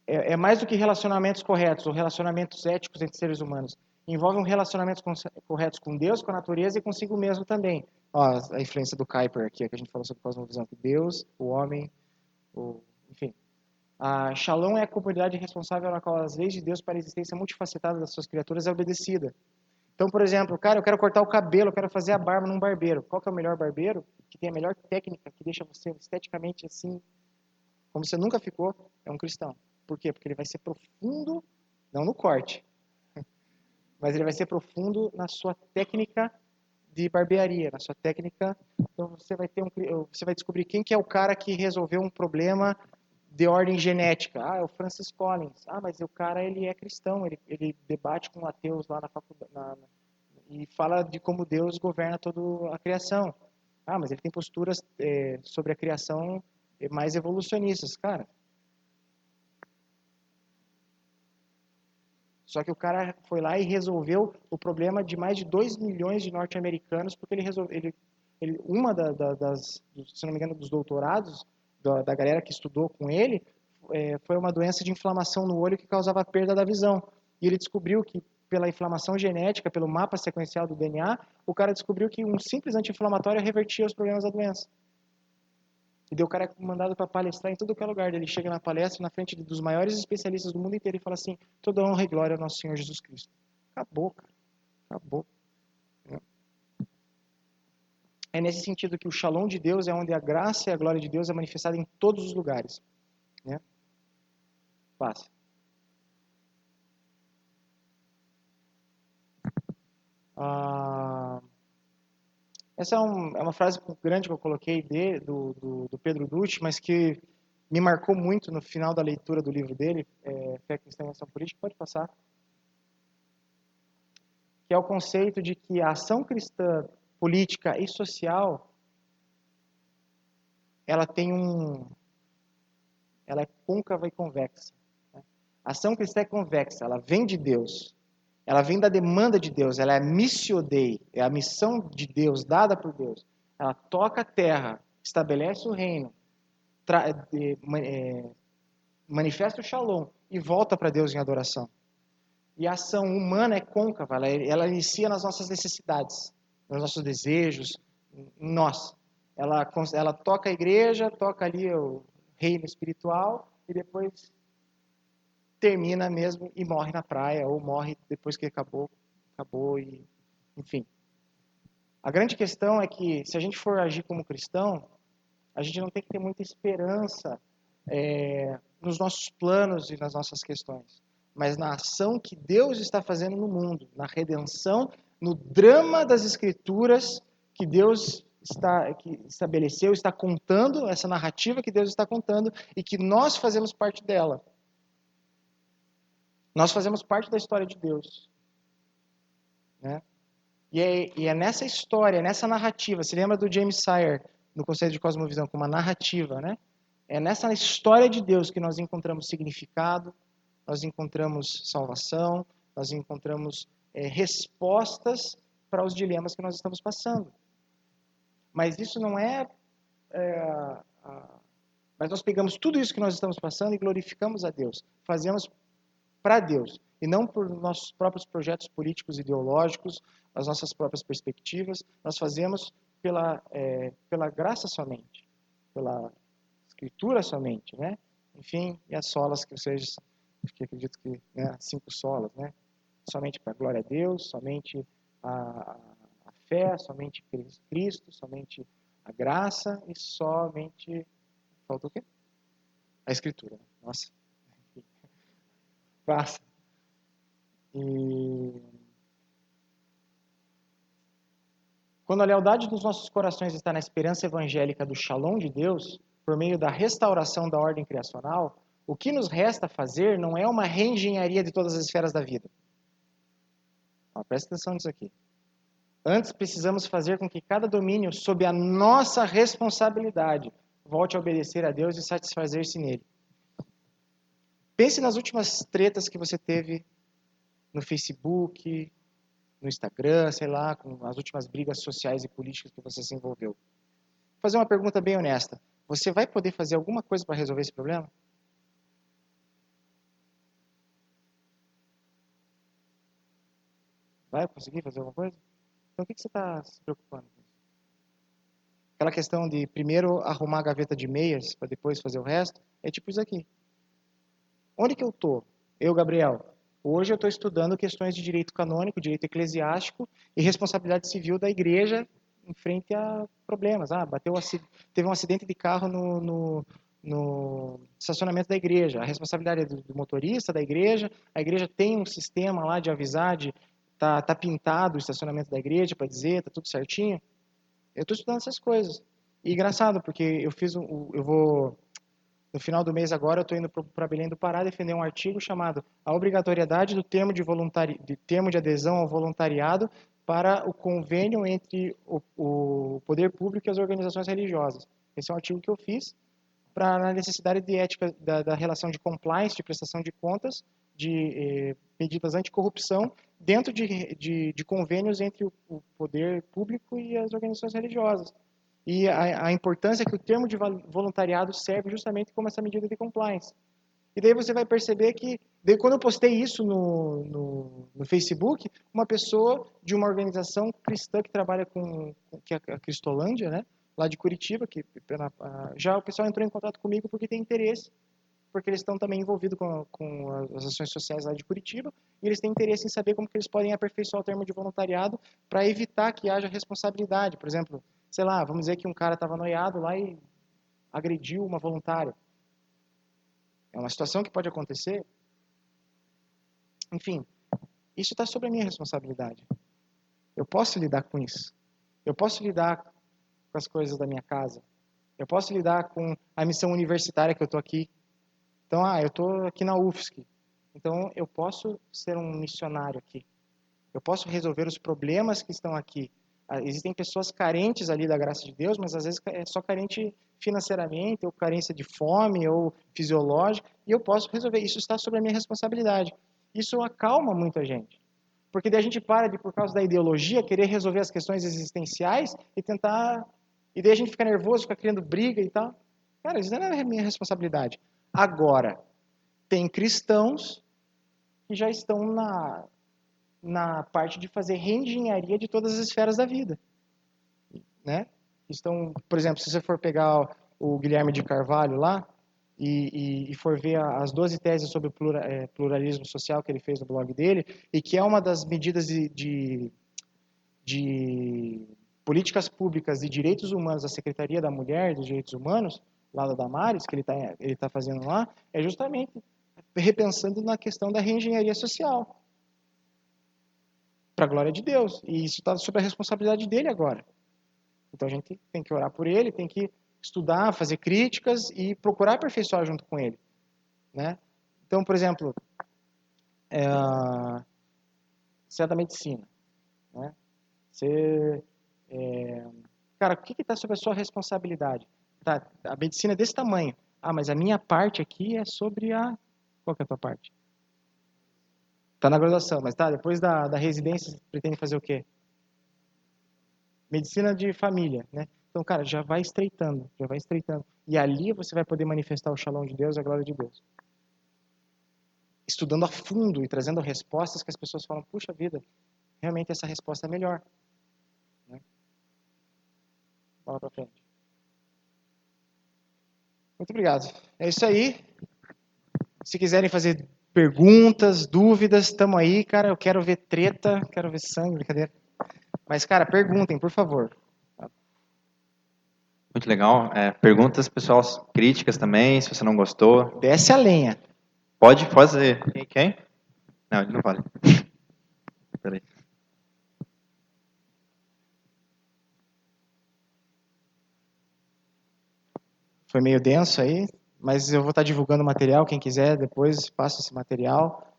é mais do que relacionamentos corretos ou relacionamentos éticos entre seres humanos. Envolve um relacionamentos corretos com Deus, com a natureza e consigo mesmo também. Ó, a influência do Kuyper aqui, que a gente falou sobre cosmovisão, que Deus, o homem, enfim. A Shalom é a comunidade responsável na qual as leis de Deus para a existência multifacetada das suas criaturas é obedecida. Então, por exemplo, cara, eu quero cortar o cabelo, eu quero fazer a barba num barbeiro. Qual que é o melhor barbeiro? Que tem a melhor técnica, que deixa você esteticamente assim, como você nunca ficou, é um cristão. Por quê? Porque ele vai ser profundo, não no corte, mas ele vai ser profundo na sua técnica de barbearia, na sua técnica. Então você vai descobrir quem que é o cara que resolveu um problema de ordem genética. Ah, é o Francis Collins. Ah, mas o cara ele é cristão, ele debate com ateus lá na faculdade e fala de como Deus governa toda a criação. Ah, mas ele tem posturas sobre a criação mais evolucionistas, cara. Só que o cara foi lá e resolveu o problema de mais de 2 milhões de norte-americanos, porque uma das, se não me engano, dos doutorados da galera que estudou com ele, foi uma doença de inflamação no olho que causava perda da visão. E ele descobriu que, pela inflamação genética, pelo mapa sequencial do DNA, o cara descobriu que um simples anti-inflamatório revertia os problemas da doença. E daí o cara é mandado para palestrar em todo que é lugar. Ele chega na palestra, na frente dos maiores especialistas do mundo inteiro e fala assim: toda honra e glória ao nosso Senhor Jesus Cristo. Acabou, cara. Acabou. É nesse sentido que o Shalom de Deus é onde a graça e a glória de Deus é manifestada em todos os lugares. Né? Passa. Essa é uma frase grande que eu coloquei do Pedro Dutti, mas que me marcou muito no final da leitura do livro dele, Fé Cristã e Ação Política. Pode passar. Que é o conceito de que a ação cristã, política e social, ela é côncava e convexa. Né? A ação cristã é convexa, ela vem de Deus. Ela vem da demanda de Deus, ela é missio Dei, é a missão de Deus, dada por Deus. Ela toca a terra, estabelece o reino, manifesta o Shalom e volta para Deus em adoração. E a ação humana é côncava, ela inicia nas nossas necessidades, nos nossos desejos, em nós. Ela toca a igreja, toca ali o reino espiritual e depois termina mesmo e morre na praia, ou morre depois que acabou e enfim. A grande questão é que se a gente for agir como cristão, a gente não tem que ter muita esperança nos nossos planos e nas nossas questões, mas na ação que Deus está fazendo no mundo, na redenção, no drama das Escrituras que Deus que estabeleceu, está contando, essa narrativa que Deus está contando e que nós fazemos parte dela. Nós fazemos parte da história de Deus. Né? E é nessa história, nessa narrativa, se lembra do James Sire, no conceito de cosmovisão, como uma narrativa, né? É nessa história de Deus que nós encontramos significado, nós encontramos salvação, nós encontramos respostas para os dilemas que nós estamos passando. Mas isso não mas nós pegamos tudo isso que nós estamos passando e glorificamos a Deus. Fazemos para Deus. E não por nossos próprios projetos políticos e ideológicos, as nossas próprias perspectivas. Nós fazemos pela graça somente. Pela Escritura somente, né? Enfim, e as solas que vocês, que acredito que, né, 5 solas, né? Somente para a glória a Deus, somente a fé, somente Cristo, somente a graça e somente... Faltou o quê? A Escritura. Nossa. Passa. E quando a lealdade dos nossos corações está na esperança evangélica do Shalom de Deus, por meio da restauração da ordem criacional, o que nos resta fazer não é uma reengenharia de todas as esferas da vida. Presta atenção nisso aqui. Antes, precisamos fazer com que cada domínio, sob a nossa responsabilidade, volte a obedecer a Deus e satisfazer-se nele. Pense nas últimas tretas que você teve no Facebook, no Instagram, sei lá, com as últimas brigas sociais e políticas que você se envolveu. Vou fazer uma pergunta bem honesta. Você vai poder fazer alguma coisa para resolver esse problema? Vai conseguir fazer alguma coisa? Então, o que você está se preocupando com isso? Aquela questão de primeiro arrumar a gaveta de meias para depois fazer o resto, é tipo isso aqui. Onde que eu estou? Eu, Gabriel. Hoje eu estou estudando questões de direito canônico, direito eclesiástico e responsabilidade civil da igreja em frente a problemas. Teve um acidente de carro no estacionamento da igreja. A responsabilidade é do motorista da igreja. A igreja tem um sistema lá de avisar, tá pintado o estacionamento da igreja para dizer, tá tudo certinho. Eu estou estudando essas coisas. E engraçado, porque eu vou... No final do mês agora, eu estou indo para Belém do Pará defender um artigo chamado A Obrigatoriedade do termo de adesão ao voluntariado para o convênio entre o poder público e as organizações religiosas. Esse é um artigo que eu fiz, para a necessidade de ética da relação de compliance, de prestação de contas, de medidas anticorrupção, dentro de convênios entre o poder público e as organizações religiosas. E a importância que o termo de voluntariado serve justamente como essa medida de compliance. E daí você vai perceber que, daí quando eu postei isso no Facebook, uma pessoa de uma organização cristã que trabalha que é a Cristolândia, né, lá de Curitiba, já o pessoal entrou em contato comigo porque tem interesse, porque eles estão também envolvidos com as ações sociais lá de Curitiba, e eles têm interesse em saber como que eles podem aperfeiçoar o termo de voluntariado para evitar que haja responsabilidade. Por exemplo, sei lá, vamos dizer que um cara estava noiado lá e agrediu uma voluntária. É uma situação que pode acontecer. Enfim, isso está sob a minha responsabilidade. Eu posso lidar com isso. Eu posso lidar com as coisas da minha casa. Eu posso lidar com a missão universitária que eu estou aqui. Então, eu estou aqui na UFSC. Então, eu posso ser um missionário aqui. Eu posso resolver os problemas que estão aqui. Existem pessoas carentes ali da graça de Deus, mas às vezes é só carente financeiramente, ou carência de fome, ou fisiológica, e eu posso resolver. Isso está sob a minha responsabilidade. Isso acalma muita gente. Porque daí a gente para de, por causa da ideologia, querer resolver as questões existenciais e tentar... E daí a gente fica nervoso, fica criando briga e tal. Cara, isso não é a minha responsabilidade. Agora, tem cristãos que já estão na parte de fazer reengenharia de todas as esferas da vida, né? Estão, por exemplo, se você for pegar o Guilherme de Carvalho lá e for ver as 12 teses sobre pluralismo social que ele fez no blog dele, e que é uma das medidas de políticas públicas e direitos humanos da Secretaria da Mulher e dos Direitos Humanos, lá da Damares, que ele tá fazendo lá, é justamente repensando na questão da reengenharia social, para a glória de Deus. E isso está sob a responsabilidade dele agora. Então a gente tem que orar por ele, tem que estudar, fazer críticas e procurar aperfeiçoar junto com ele, né? Então, por exemplo, você é da medicina, né? Você, cara, o que está sob a sua responsabilidade? Tá, a medicina é desse tamanho. Mas a minha parte aqui é sobre a... Qual que é a tua parte? Tá na graduação, mas tá, depois da residência, você pretende fazer o quê? Medicina de família, né? Então, cara, já vai estreitando, já vai estreitando. E ali você vai poder manifestar o shalom de Deus e a glória de Deus. Estudando a fundo e trazendo respostas que as pessoas falam, puxa vida, realmente essa resposta é melhor. Né? Fala pra frente. Muito obrigado. É isso aí. Se quiserem fazer perguntas, dúvidas, estamos aí, cara. Eu quero ver treta, quero ver sangue, brincadeira. Mas, cara, perguntem, por favor. Muito legal. Perguntas, pessoal, críticas também, se você não gostou. Desce a lenha. Pode fazer. Quem? Não, ele não vale. Peraí. Foi meio denso aí, mas eu vou estar divulgando o material. Quem quiser, depois passa esse material.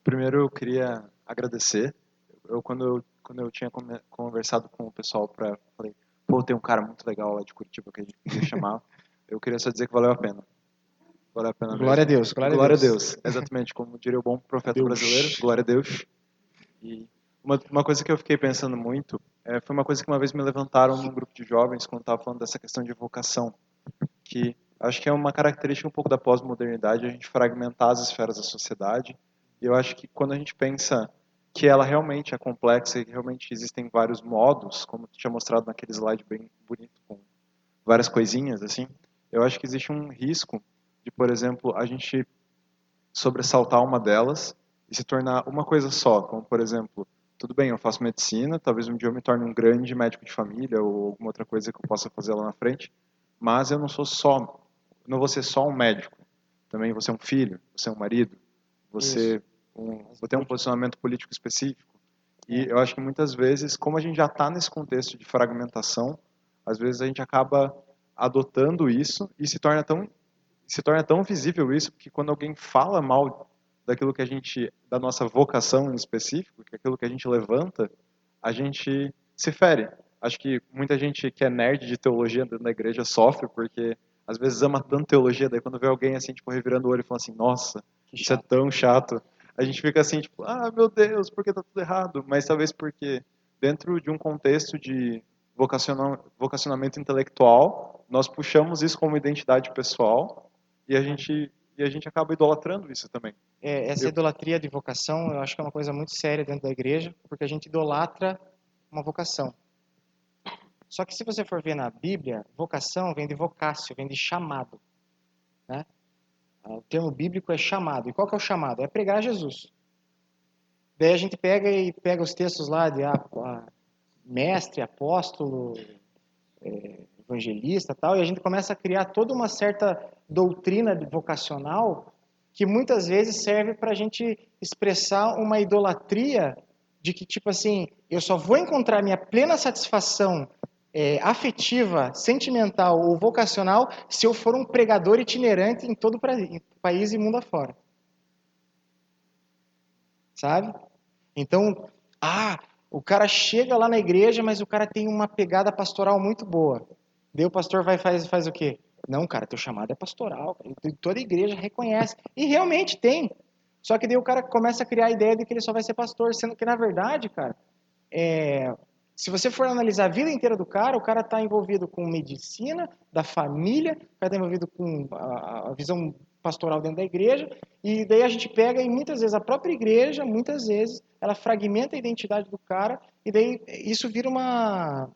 Primeiro eu queria agradecer. Quando eu tinha conversado com o pessoal, falei, pô, tem um cara muito legal lá de Curitiba que a gente podia chamar. Eu queria só dizer que valeu a pena. Valeu a pena Glória mesmo. a Deus, glória Glória a Deus. Exatamente, como diria o bom profeta Deus. brasileiro, glória a Deus. E uma coisa que eu fiquei pensando muito foi uma coisa que uma vez me levantaram num grupo de jovens quando estava falando dessa questão de vocação, que acho que é uma característica um pouco da pós-modernidade, a gente fragmentar as esferas da sociedade. E eu acho que quando a gente pensa que ela realmente é complexa e que realmente existem vários modos, como tu tinha mostrado naquele slide bem bonito, com várias coisinhas, assim, eu acho que existe um risco de, por exemplo, a gente sobressaltar uma delas e se tornar uma coisa só, como, por exemplo, tudo bem, eu faço medicina, talvez um dia eu me torne um grande médico de família ou alguma outra coisa que eu possa fazer lá na frente, mas eu não vou ser só um médico, também vou ser um filho, vou ser um marido, vou ter um posicionamento político específico. E eu acho que muitas vezes, como a gente já está nesse contexto de fragmentação, às vezes a gente acaba adotando isso e se torna tão visível isso que quando alguém fala mal daquilo que da nossa vocação em específico, que é aquilo que a gente levanta, a gente se fere. acho que muita gente que é nerd de teologia dentro da igreja sofre, porque às vezes ama tanto teologia, daí quando vê alguém assim, tipo, revirando o olho e falando assim, nossa, Que isso é chato. tão chato, a gente fica assim, tipo, ah, meu Deus, por que tá tudo errado? Mas talvez porque dentro de um contexto de vocacionamento intelectual, nós puxamos isso como identidade pessoal e a gente acaba idolatrando isso também. Essa idolatria de vocação, eu acho que é uma coisa muito séria dentro da igreja, porque a gente idolatra uma vocação. Só que se você for ver na Bíblia, vocação vem de vocácio, vem de chamado, né? O termo bíblico é chamado. E qual que é o chamado? É pregar Jesus. Daí a gente pega os textos lá de mestre, apóstolo, evangelista, tal, e a gente começa a criar toda uma certa doutrina vocacional que muitas vezes serve para a gente expressar uma idolatria de que, tipo assim, eu só vou encontrar minha plena satisfação afetiva, sentimental ou vocacional se eu for um pregador itinerante em todo o país e mundo afora. Sabe? Então, o cara chega lá na igreja, mas o cara tem uma pegada pastoral muito boa. Daí o pastor faz o quê? Não, cara, teu chamado é pastoral. Toda igreja reconhece. E realmente tem. Só que daí o cara começa a criar a ideia de que ele só vai ser pastor, sendo que, na verdade, cara, se você for analisar a vida inteira do cara, o cara está envolvido com medicina, da família, o cara está envolvido com a visão pastoral dentro da igreja, e daí a gente pega e muitas vezes a própria igreja, muitas vezes, ela fragmenta a identidade do cara, e daí isso vira uma...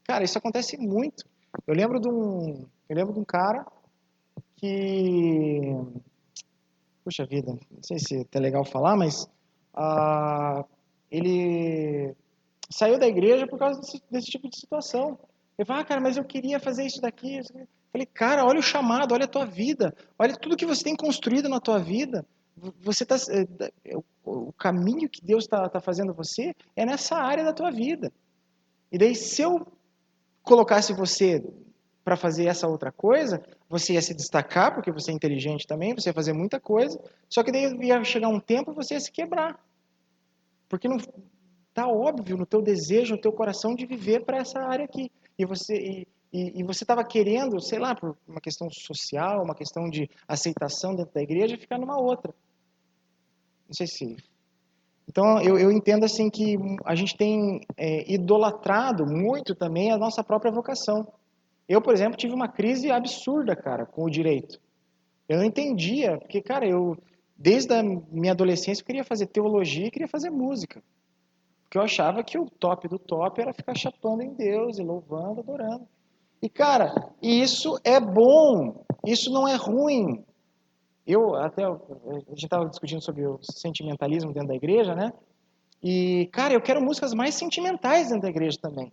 Cara, isso acontece muito. Eu lembro de um cara que... Puxa vida, não sei se é legal falar, mas ele saiu da igreja por causa desse tipo de situação. Ele fala, cara, mas eu queria fazer isso daqui. Eu falei, cara, olha o chamado, olha a tua vida, olha tudo que você tem construído na tua vida. Você tá, o caminho que Deus está fazendo você é nessa área da tua vida. E daí, se eu colocasse você para fazer essa outra coisa, você ia se destacar, porque você é inteligente também, você ia fazer muita coisa, só que daí ia chegar um tempo e você ia se quebrar. Porque não está óbvio no teu desejo, no teu coração de viver para essa área aqui. E você estava querendo, sei lá, por uma questão social, uma questão de aceitação dentro da igreja, ficar numa outra. Não sei se... Então, eu entendo assim que a gente tem idolatrado muito também a nossa própria vocação. Eu, por exemplo, tive uma crise absurda, cara, com o direito. Eu não entendia, porque, cara, desde a minha adolescência, eu queria fazer teologia e queria fazer música. Porque eu achava que o top do top era ficar chapando em Deus e louvando, adorando. E, cara, isso é bom, isso não é ruim. A gente estava discutindo sobre o sentimentalismo dentro da igreja, né? E, cara, eu quero músicas mais sentimentais dentro da igreja também.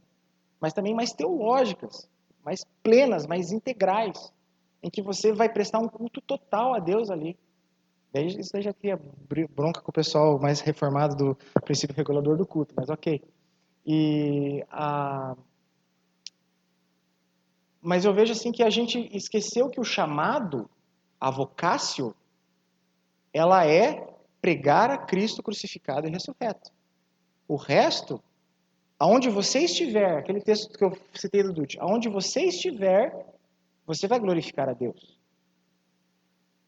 Mas também mais teológicas, mais plenas, mais integrais. Em que você vai prestar um culto total a Deus ali. Isso daí já cria bronca com o pessoal mais reformado do princípio regulador do culto, mas ok. Mas eu vejo assim que a gente esqueceu que o chamado, a vocácio, ela é pregar a Cristo crucificado e ressurreto. O resto, aonde você estiver, aquele texto que eu citei do Dutti, aonde você estiver, você vai glorificar a Deus.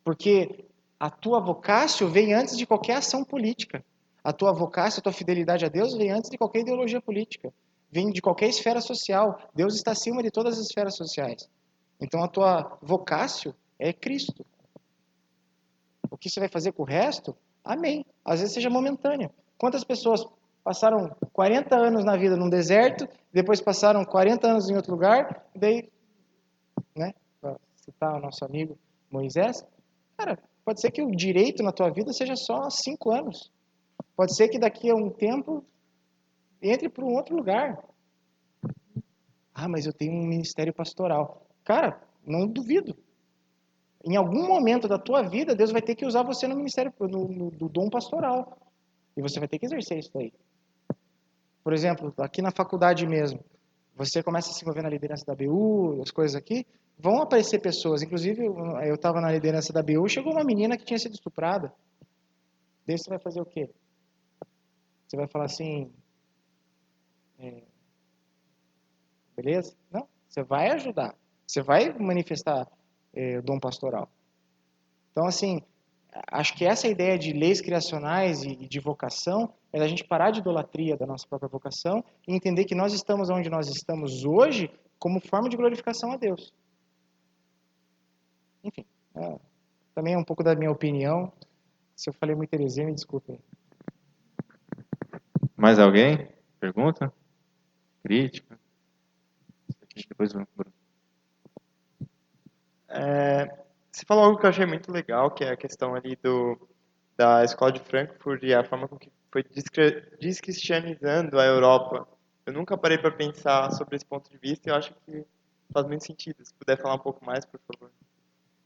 Porque a tua vocácio vem antes de qualquer ação política. A tua vocácio, a tua fidelidade a Deus vem antes de qualquer ideologia política. Vem de qualquer esfera social. Deus está acima de todas as esferas sociais. Então a tua vocácio é Cristo. O que você vai fazer com o resto? Amém. Às vezes seja momentânea. Quantas pessoas passaram 40 anos na vida num deserto, depois passaram 40 anos em outro lugar, e daí, né, para citar o nosso amigo Moisés, cara, pode ser que o direito na tua vida seja só 5 anos. Pode ser que daqui a um tempo entre para um outro lugar. Mas eu tenho um ministério pastoral. Cara, não duvido. Em algum momento da tua vida, Deus vai ter que usar você no ministério, do dom pastoral. E você vai ter que exercer isso aí. Por exemplo, aqui na faculdade mesmo, você começa a se envolver na liderança da BU, as coisas aqui, vão aparecer pessoas. Inclusive, eu estava na liderança da BU, chegou uma menina que tinha sido estuprada. Daí você vai fazer o quê? Você vai falar assim... beleza? Não, você vai ajudar, você vai manifestar o dom pastoral. Então, assim, acho que essa ideia de leis criacionais e de vocação é a gente parar de idolatria da nossa própria vocação e entender que nós estamos onde nós estamos hoje como forma de glorificação a Deus. Enfim, também é um pouco da minha opinião. Se eu falei muito heresia, me desculpem. Mais alguém? Pergunta? Crítica? Depois o Bruno. Você falou algo que eu achei muito legal, que é a questão ali da escola de Frankfurt e a forma com que foi descristianizando a Europa. Eu nunca parei para pensar sobre esse ponto de vista e eu acho que faz muito sentido. Se puder falar um pouco mais, por favor.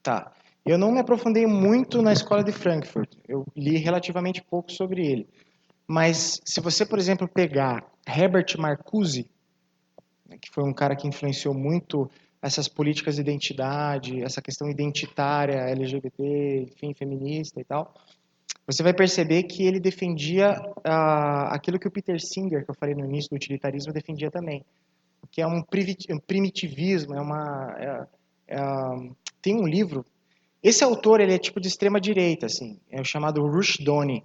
Tá. Eu não me aprofundei muito na escola de Frankfurt. Eu li relativamente pouco sobre ele. Mas se você, por exemplo, pegar Herbert Marcuse, que foi um cara que influenciou muito essas políticas de identidade, essa questão identitária, LGBT, enfim, feminista e tal, você vai perceber que ele defendia aquilo que o Peter Singer, que eu falei no início do utilitarismo, defendia também, que é um primitivismo, tem um livro. Esse autor, ele é tipo de extrema direita, assim, é o chamado Rushduni,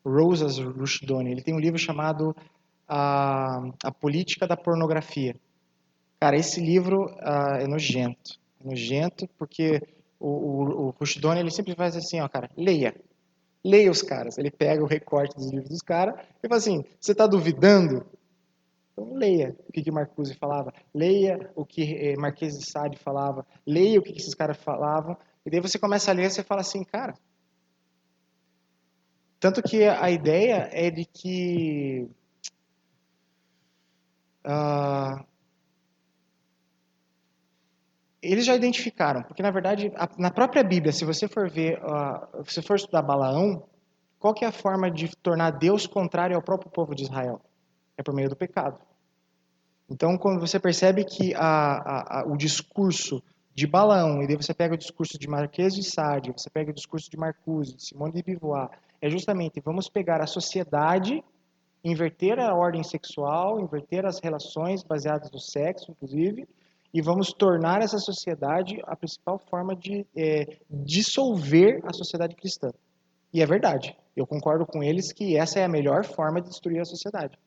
Rosas Rushduni. Ele tem um livro chamado A Política da Pornografia. Cara, esse livro é nojento. É nojento porque o Rushduni, ele sempre faz assim, ó, cara, leia. Leia os caras. Ele pega o recorte dos livros dos caras e fala assim, você está duvidando? Então leia o que Marcuse falava, leia o que Marquês de Sade falava, leia o que esses caras falavam, e daí você começa a ler e você fala assim, cara... Tanto que a ideia é de que eles já identificaram, porque na verdade, na própria Bíblia, se você for ver, se você for estudar Balaão, qual que é a forma de tornar Deus contrário ao próprio povo de Israel? É por meio do pecado. Então, quando você percebe que o discurso de Balaão, e daí você pega o discurso de Marquês de Sade, você pega o discurso de Marcuse, de Simone de Beauvoir, é justamente, vamos pegar a sociedade, inverter a ordem sexual, inverter as relações baseadas no sexo, inclusive, e vamos tornar essa sociedade a principal forma de dissolver a sociedade cristã. E é verdade. Eu concordo com eles que essa é a melhor forma de destruir a sociedade.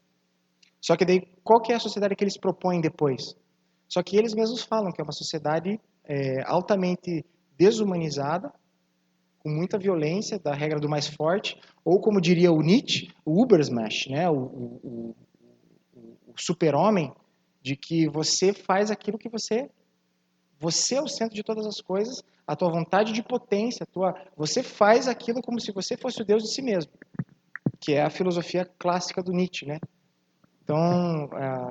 Só que daí, qual que é a sociedade que eles propõem depois? Só que eles mesmos falam que é uma sociedade altamente desumanizada, com muita violência, da regra do mais forte, ou como diria o Nietzsche, o Übermensch, né? o super-homem, de que você faz aquilo que você é o centro de todas as coisas, a tua vontade de potência, você faz aquilo como se você fosse o Deus de si mesmo, que é a filosofia clássica do Nietzsche, né? Então,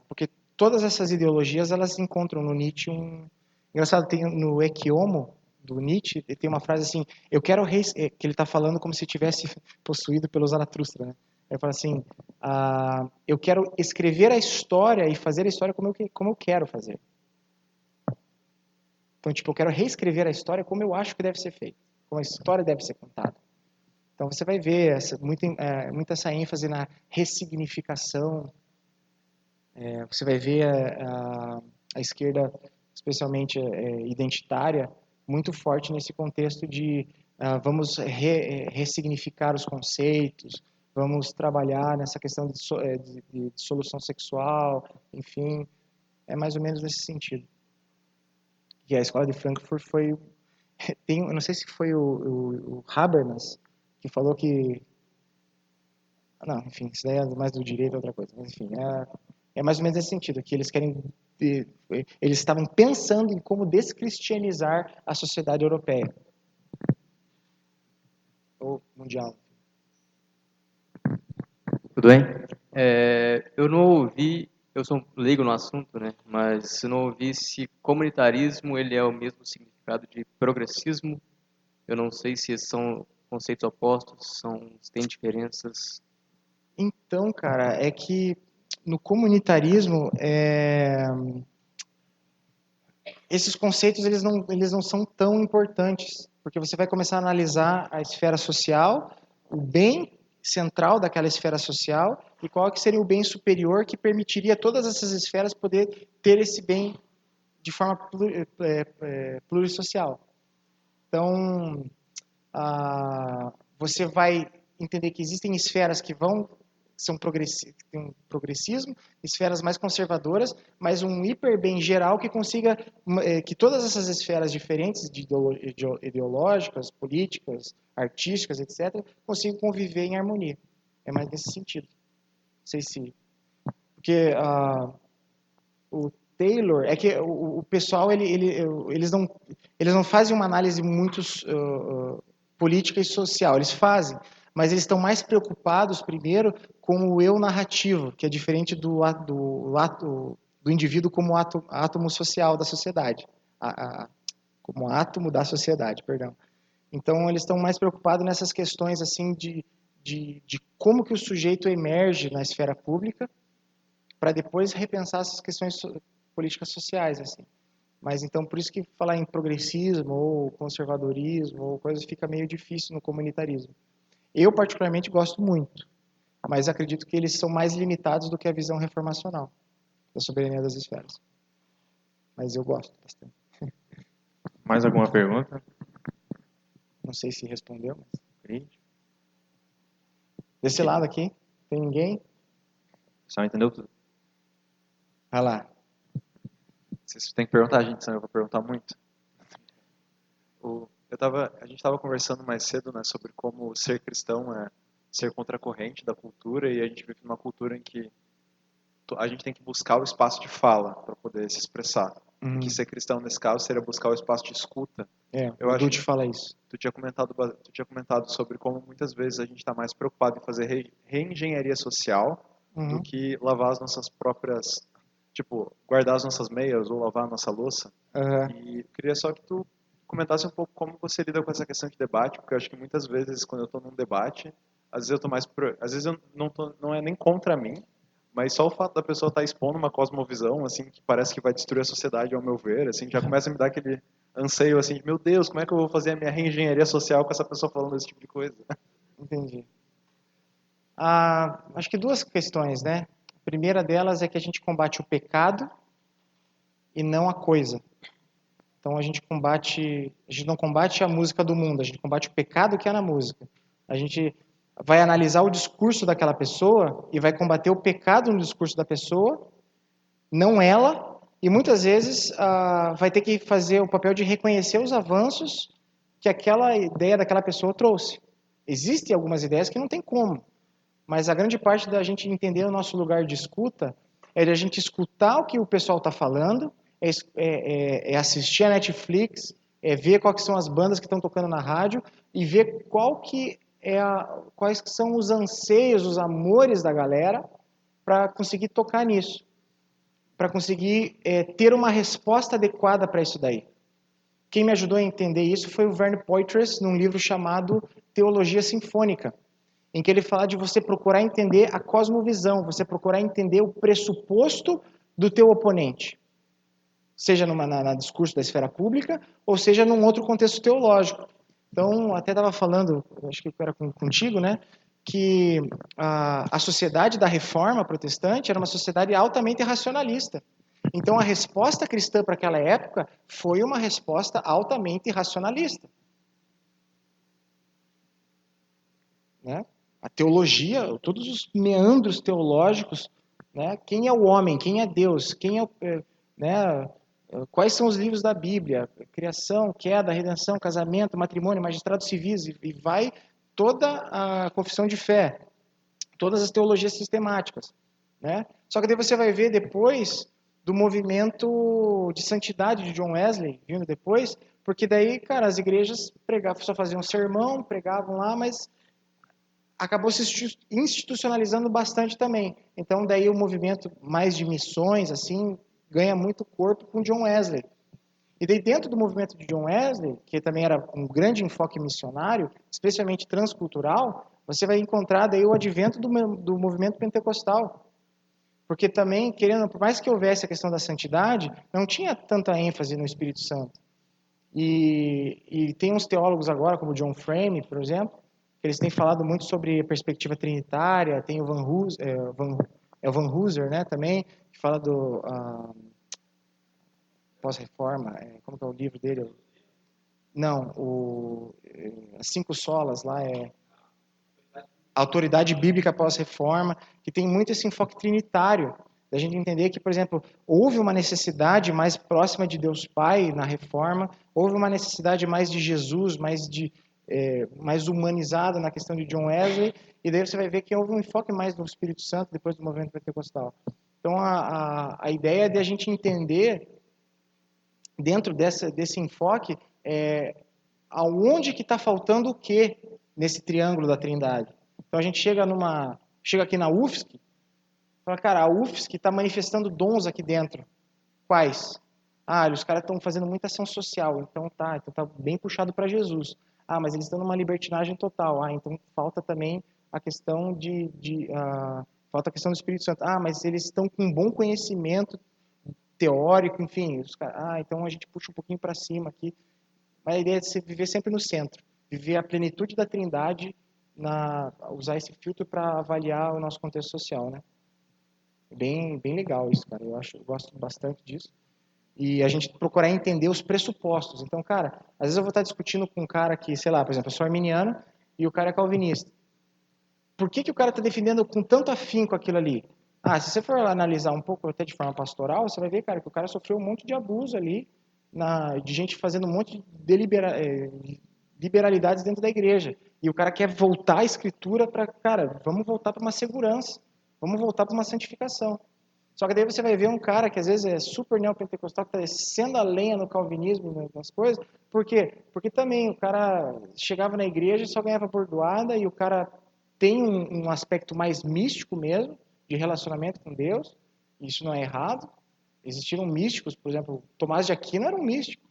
porque todas essas ideologias, elas encontram no Nietzsche Engraçado, tem no Equiomo, do Nietzsche, tem uma frase assim, que ele está falando como se tivesse possuído pelo Zaratustra, né? Ele fala assim, eu quero escrever a história e fazer a história como eu quero fazer. Então, tipo, eu quero reescrever a história como eu acho que deve ser feito, como a história deve ser contada. Então, você vai ver muita essa ênfase na ressignificação. Você vai ver a esquerda, especialmente identitária, muito forte nesse contexto de vamos ressignificar os conceitos, vamos trabalhar nessa questão de solução sexual, enfim, é mais ou menos nesse sentido. E a escola de Frankfurt eu não sei se foi o Habermas que falou que, não, enfim, isso daí é mais do direito, outra coisa, mas enfim, é mais ou menos nesse sentido, que eles estavam pensando em como descristianizar a sociedade europeia ou mundial. Tudo bem? Eu não ouvi, eu sou leigo no assunto, né? Mas eu não ouvi se comunitarismo ele é o mesmo significado de progressismo. Eu não sei se são conceitos opostos, se tem diferenças. Então, cara, é que no comunitarismo esses conceitos eles não são tão importantes, porque você vai começar a analisar a esfera social, o bem central daquela esfera social e qual que seria o bem superior que permitiria todas essas esferas poder ter esse bem de forma plurissocial. Então, você vai entender que existem esferas que são tem um progressismo, esferas mais conservadoras, mas um hiper bem geral que consiga que todas essas esferas diferentes ideológicas, políticas, artísticas, etc., consigam conviver em harmonia. É mais nesse sentido. Não sei se porque o Taylor é que o pessoal eles não fazem uma análise muito política e social, eles fazem, mas eles estão mais preocupados primeiro com o eu narrativo, que é diferente do indivíduo como átomo social da sociedade, como átomo da sociedade, perdão. Então eles estão mais preocupados nessas questões assim de como que o sujeito emerge na esfera pública para depois repensar essas questões políticas sociais, assim. Mas então por isso que falar em progressismo ou conservadorismo ou coisas fica meio difícil no comunitarismo. Eu particularmente gosto muito, mas acredito que eles são mais limitados do que a visão reformacional da soberania das esferas. Mas eu gosto bastante. Mais alguma pergunta? Não sei se respondeu, mas... Desse lado aqui, tem ninguém? Só entendeu tudo. Vai lá. Vocês têm que perguntar a gente, senão eu vou perguntar muito. A gente estava conversando mais cedo, né, sobre como ser cristão é ser contracorrente da cultura, e a gente vive numa cultura em que a gente tem que buscar o espaço de fala para poder se expressar. Que ser cristão nesse caso seria buscar o espaço de escuta. O Dutti fala isso. Tu tinha comentado sobre como muitas vezes a gente está mais preocupado em fazer reengenharia social do que lavar as nossas próprias, tipo, guardar as nossas meias ou lavar a nossa louça. E eu queria só que tu comentasse um pouco como você lida com essa questão de debate, porque eu acho que muitas vezes quando eu estou num debate, às vezes eu tô mais às vezes eu não é nem contra mim, mas só o fato da pessoa estar expondo uma cosmovisão assim que parece que vai destruir a sociedade, ao meu ver, assim, já começa a me dar aquele anseio assim, de, meu Deus, como é que eu vou fazer a minha reengenharia social com essa pessoa falando esse tipo de coisa? Entendi. Acho que duas questões, né? A primeira delas é que a gente combate o pecado e não a coisa. Então a gente não combate a música do mundo, a gente combate o pecado que há na música. A gente vai analisar o discurso daquela pessoa e vai combater o pecado no discurso da pessoa, não ela, e muitas vezes vai ter que fazer o papel de reconhecer os avanços que aquela ideia daquela pessoa trouxe. Existem algumas ideias que não tem como, mas a grande parte da gente entender o nosso lugar de escuta é a gente escutar o que o pessoal está falando, é assistir a Netflix, é ver quais são as bandas que estão tocando na rádio e ver quais que são os anseios, os amores da galera para conseguir tocar nisso, para conseguir ter uma resposta adequada para isso daí. Quem me ajudou a entender isso foi o Verne Poitras, num livro chamado Teologia Sinfônica, em que ele fala de você procurar entender a cosmovisão, você procurar entender o pressuposto do teu oponente, seja no discurso da esfera pública, ou seja num outro contexto teológico. Então, até estava falando, acho que era contigo, né, que a sociedade da Reforma protestante era uma sociedade altamente racionalista. Então, a resposta cristã para aquela época foi uma resposta altamente racionalista. Né? A teologia, todos os meandros teológicos, né? Quem é o homem, quem é Deus, né? Quais são os livros da Bíblia, criação, queda, redenção, casamento, matrimônio, magistrados civis, e vai toda a confissão de fé, todas as teologias sistemáticas. Né? Só que daí você vai ver depois do movimento de santidade de John Wesley, vindo depois, porque daí, cara, as igrejas só faziam sermão, pregavam lá, mas acabou se institucionalizando bastante também. Então, daí o movimento mais de missões, assim, ganha muito corpo com John Wesley. E daí dentro do movimento de John Wesley, que também era um grande enfoque missionário, especialmente transcultural, você vai encontrar daí o advento do movimento pentecostal. Porque também, por mais que houvesse a questão da santidade, não tinha tanta ênfase no Espírito Santo. E tem uns teólogos agora, como John Frame, por exemplo, que eles têm falado muito sobre a perspectiva trinitária, tem o Van Hooser, né, também, que fala do pós-reforma, como que é o livro dele? Não, as 5 solas lá Autoridade Bíblica Pós-Reforma, que tem muito esse enfoque trinitário, da gente entender que, por exemplo, houve uma necessidade mais próxima de Deus Pai na Reforma, houve uma necessidade mais de Jesus, mais humanizada na questão de John Wesley, e daí você vai ver que houve um enfoque mais no Espírito Santo depois do movimento pentecostal. Então, a ideia é de a gente entender, dentro desse enfoque, aonde que está faltando o quê nesse triângulo da Trindade. Então, a gente chega aqui na UFSC, fala, cara, a UFSC está manifestando dons aqui dentro. Quais? Os caras estão fazendo muita ação social, então tá bem puxado para Jesus. Mas eles estão numa libertinagem total. Então falta também a questão falta a questão do Espírito Santo. Mas eles estão com um bom conhecimento teórico, enfim. Então a gente puxa um pouquinho para cima aqui. Mas a ideia é você viver sempre no centro, viver a plenitude da Trindade, usar esse filtro para avaliar o nosso contexto social, né? Bem legal isso, cara. Eu gosto bastante disso. E a gente procurar entender os pressupostos. Então, cara, às vezes eu vou estar discutindo com um cara que, sei lá, por exemplo, eu sou arminiano e o cara é calvinista. Por que o cara está defendendo com tanto afinco aquilo ali? Se você for analisar um pouco até de forma pastoral, você vai ver, cara, que o cara sofreu um monte de abuso ali, de gente fazendo um monte de liberalidades dentro da igreja. E o cara quer voltar à escritura para, cara, vamos voltar para uma segurança, vamos voltar para uma santificação. Só que daí você vai ver um cara que às vezes é super neopentecostal, que está descendo a lenha no calvinismo, nas coisas. Por quê? Porque também o cara chegava na igreja e só ganhava bordoada, e o cara tem um aspecto mais místico mesmo, de relacionamento com Deus. Isso não é errado. Existiram místicos, por exemplo, Tomás de Aquino era um místico.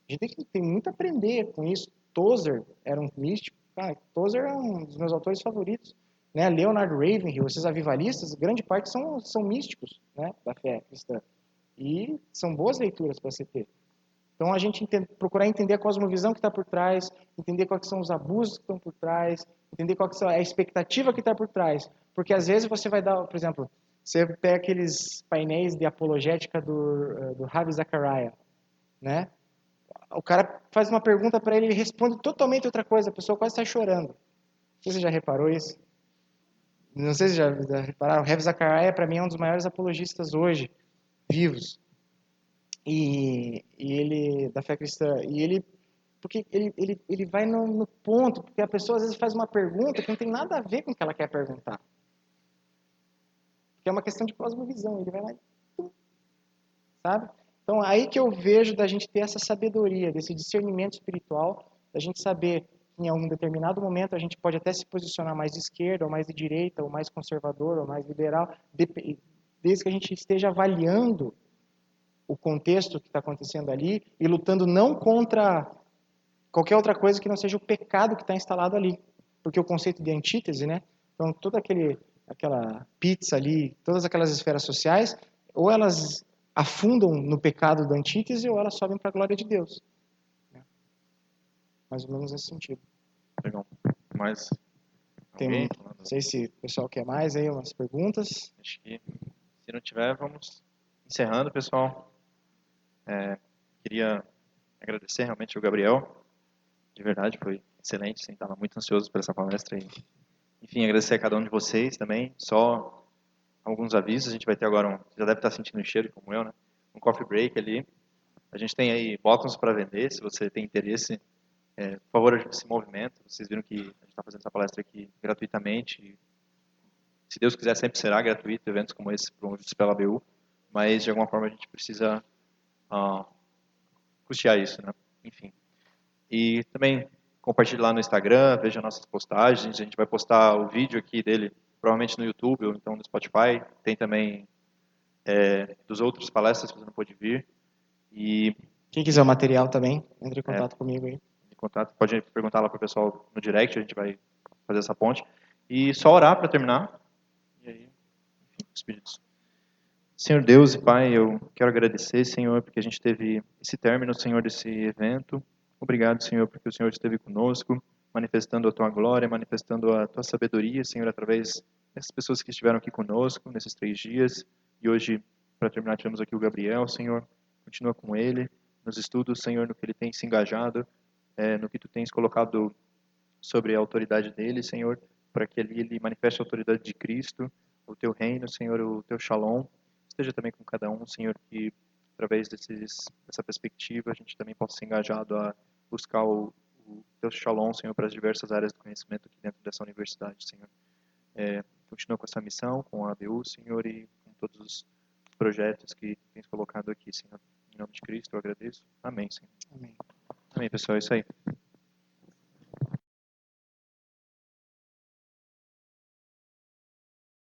A gente tem muito a aprender com isso. Tozer era um místico. Cara, Tozer é um dos meus autores favoritos. Né? Leonard Ravenhill, esses avivalistas, grande parte são místicos, né, da fé cristã. E são boas leituras para você ter. Então, a gente procurar entender a cosmovisão que está por trás, entender quais são os abusos que estão por trás, entender qual que é a expectativa que está por trás. Porque, às vezes, você vai dar, por exemplo, você pega aqueles painéis de apologética do Ravi Zachariah, né? O cara faz uma pergunta para ele responde totalmente outra coisa, a pessoa quase está chorando. Não sei se você já reparou isso. Não sei se já repararam, o Ravi Zachariah, para mim, é um dos maiores apologistas hoje, vivos. E ele, da fé cristã, porque ele vai no ponto, porque a pessoa às vezes faz uma pergunta que não tem nada a ver com o que ela quer perguntar. Porque é uma questão de cosmovisão, ele vai lá e... Sabe? Então, aí que eu vejo da gente ter essa sabedoria, desse discernimento espiritual, da gente saber que em algum determinado momento a gente pode até se posicionar mais de esquerda, ou mais de direita, ou mais conservador, ou mais liberal, desde que a gente esteja avaliando o contexto que está acontecendo ali e lutando não contra qualquer outra coisa que não seja o pecado que está instalado ali. Porque o conceito de antítese, né? Então, toda aquela pizza ali, todas aquelas esferas sociais, ou elas afundam no pecado da antítese ou elas sobem para a glória de Deus. Mais ou menos nesse sentido. Legal. Mais Não sei se o pessoal quer mais aí, umas perguntas. Acho que se não tiver, vamos encerrando, pessoal. Queria agradecer realmente ao Gabriel. De verdade, foi excelente. Estava muito ansioso por essa palestra. Enfim, agradecer a cada um de vocês também. Só alguns avisos. A gente vai ter agora já deve estar sentindo o cheiro, como eu, né? Um coffee break ali. A gente tem aí bottoms para vender, se você tem interesse. Por favor, ajude esse movimento. Vocês viram que a gente está fazendo essa palestra aqui gratuitamente. Se Deus quiser, sempre será gratuito, eventos como esse promovidos pela ABU. Mas, de alguma forma, a gente precisa custear isso, né? Enfim. E também compartilhe lá no Instagram, veja nossas postagens. A gente vai postar o vídeo aqui dele, provavelmente no YouTube ou então no Spotify. Tem também dos outros palestras que você não pôde vir. E quem quiser o material também, entre em contato comigo aí. Pode perguntar lá para o pessoal no direct, a gente vai fazer essa ponte. E só orar para terminar. E aí, enfim, os pedidos. Senhor Deus e Pai, eu quero agradecer, Senhor, porque a gente teve esse término, Senhor, desse evento. Obrigado, Senhor, porque o Senhor esteve conosco. manifestando a Tua glória, manifestando a Tua sabedoria, Senhor, através dessas pessoas que estiveram aqui conosco nesses 3 dias. E hoje, para terminar, tivemos aqui o Gabriel, Senhor. Continua com ele nos estudos, Senhor, no que ele tem se engajado, no que Tu tens colocado sobre a autoridade dele, Senhor, para que ali ele manifeste a autoridade de Cristo, o Teu reino, Senhor, o Teu shalom. Esteja também com cada um, Senhor, que através dessa perspectiva a gente também possa ser engajado a buscar o Teu shalom, Senhor, para as diversas áreas do conhecimento aqui dentro dessa universidade, Senhor. Continua com essa missão, com a ABU, Senhor, e com todos os projetos que tens colocado aqui, Senhor. Em nome de Cristo, eu agradeço. Amém, Senhor. Amém. Amém, pessoal. É isso aí.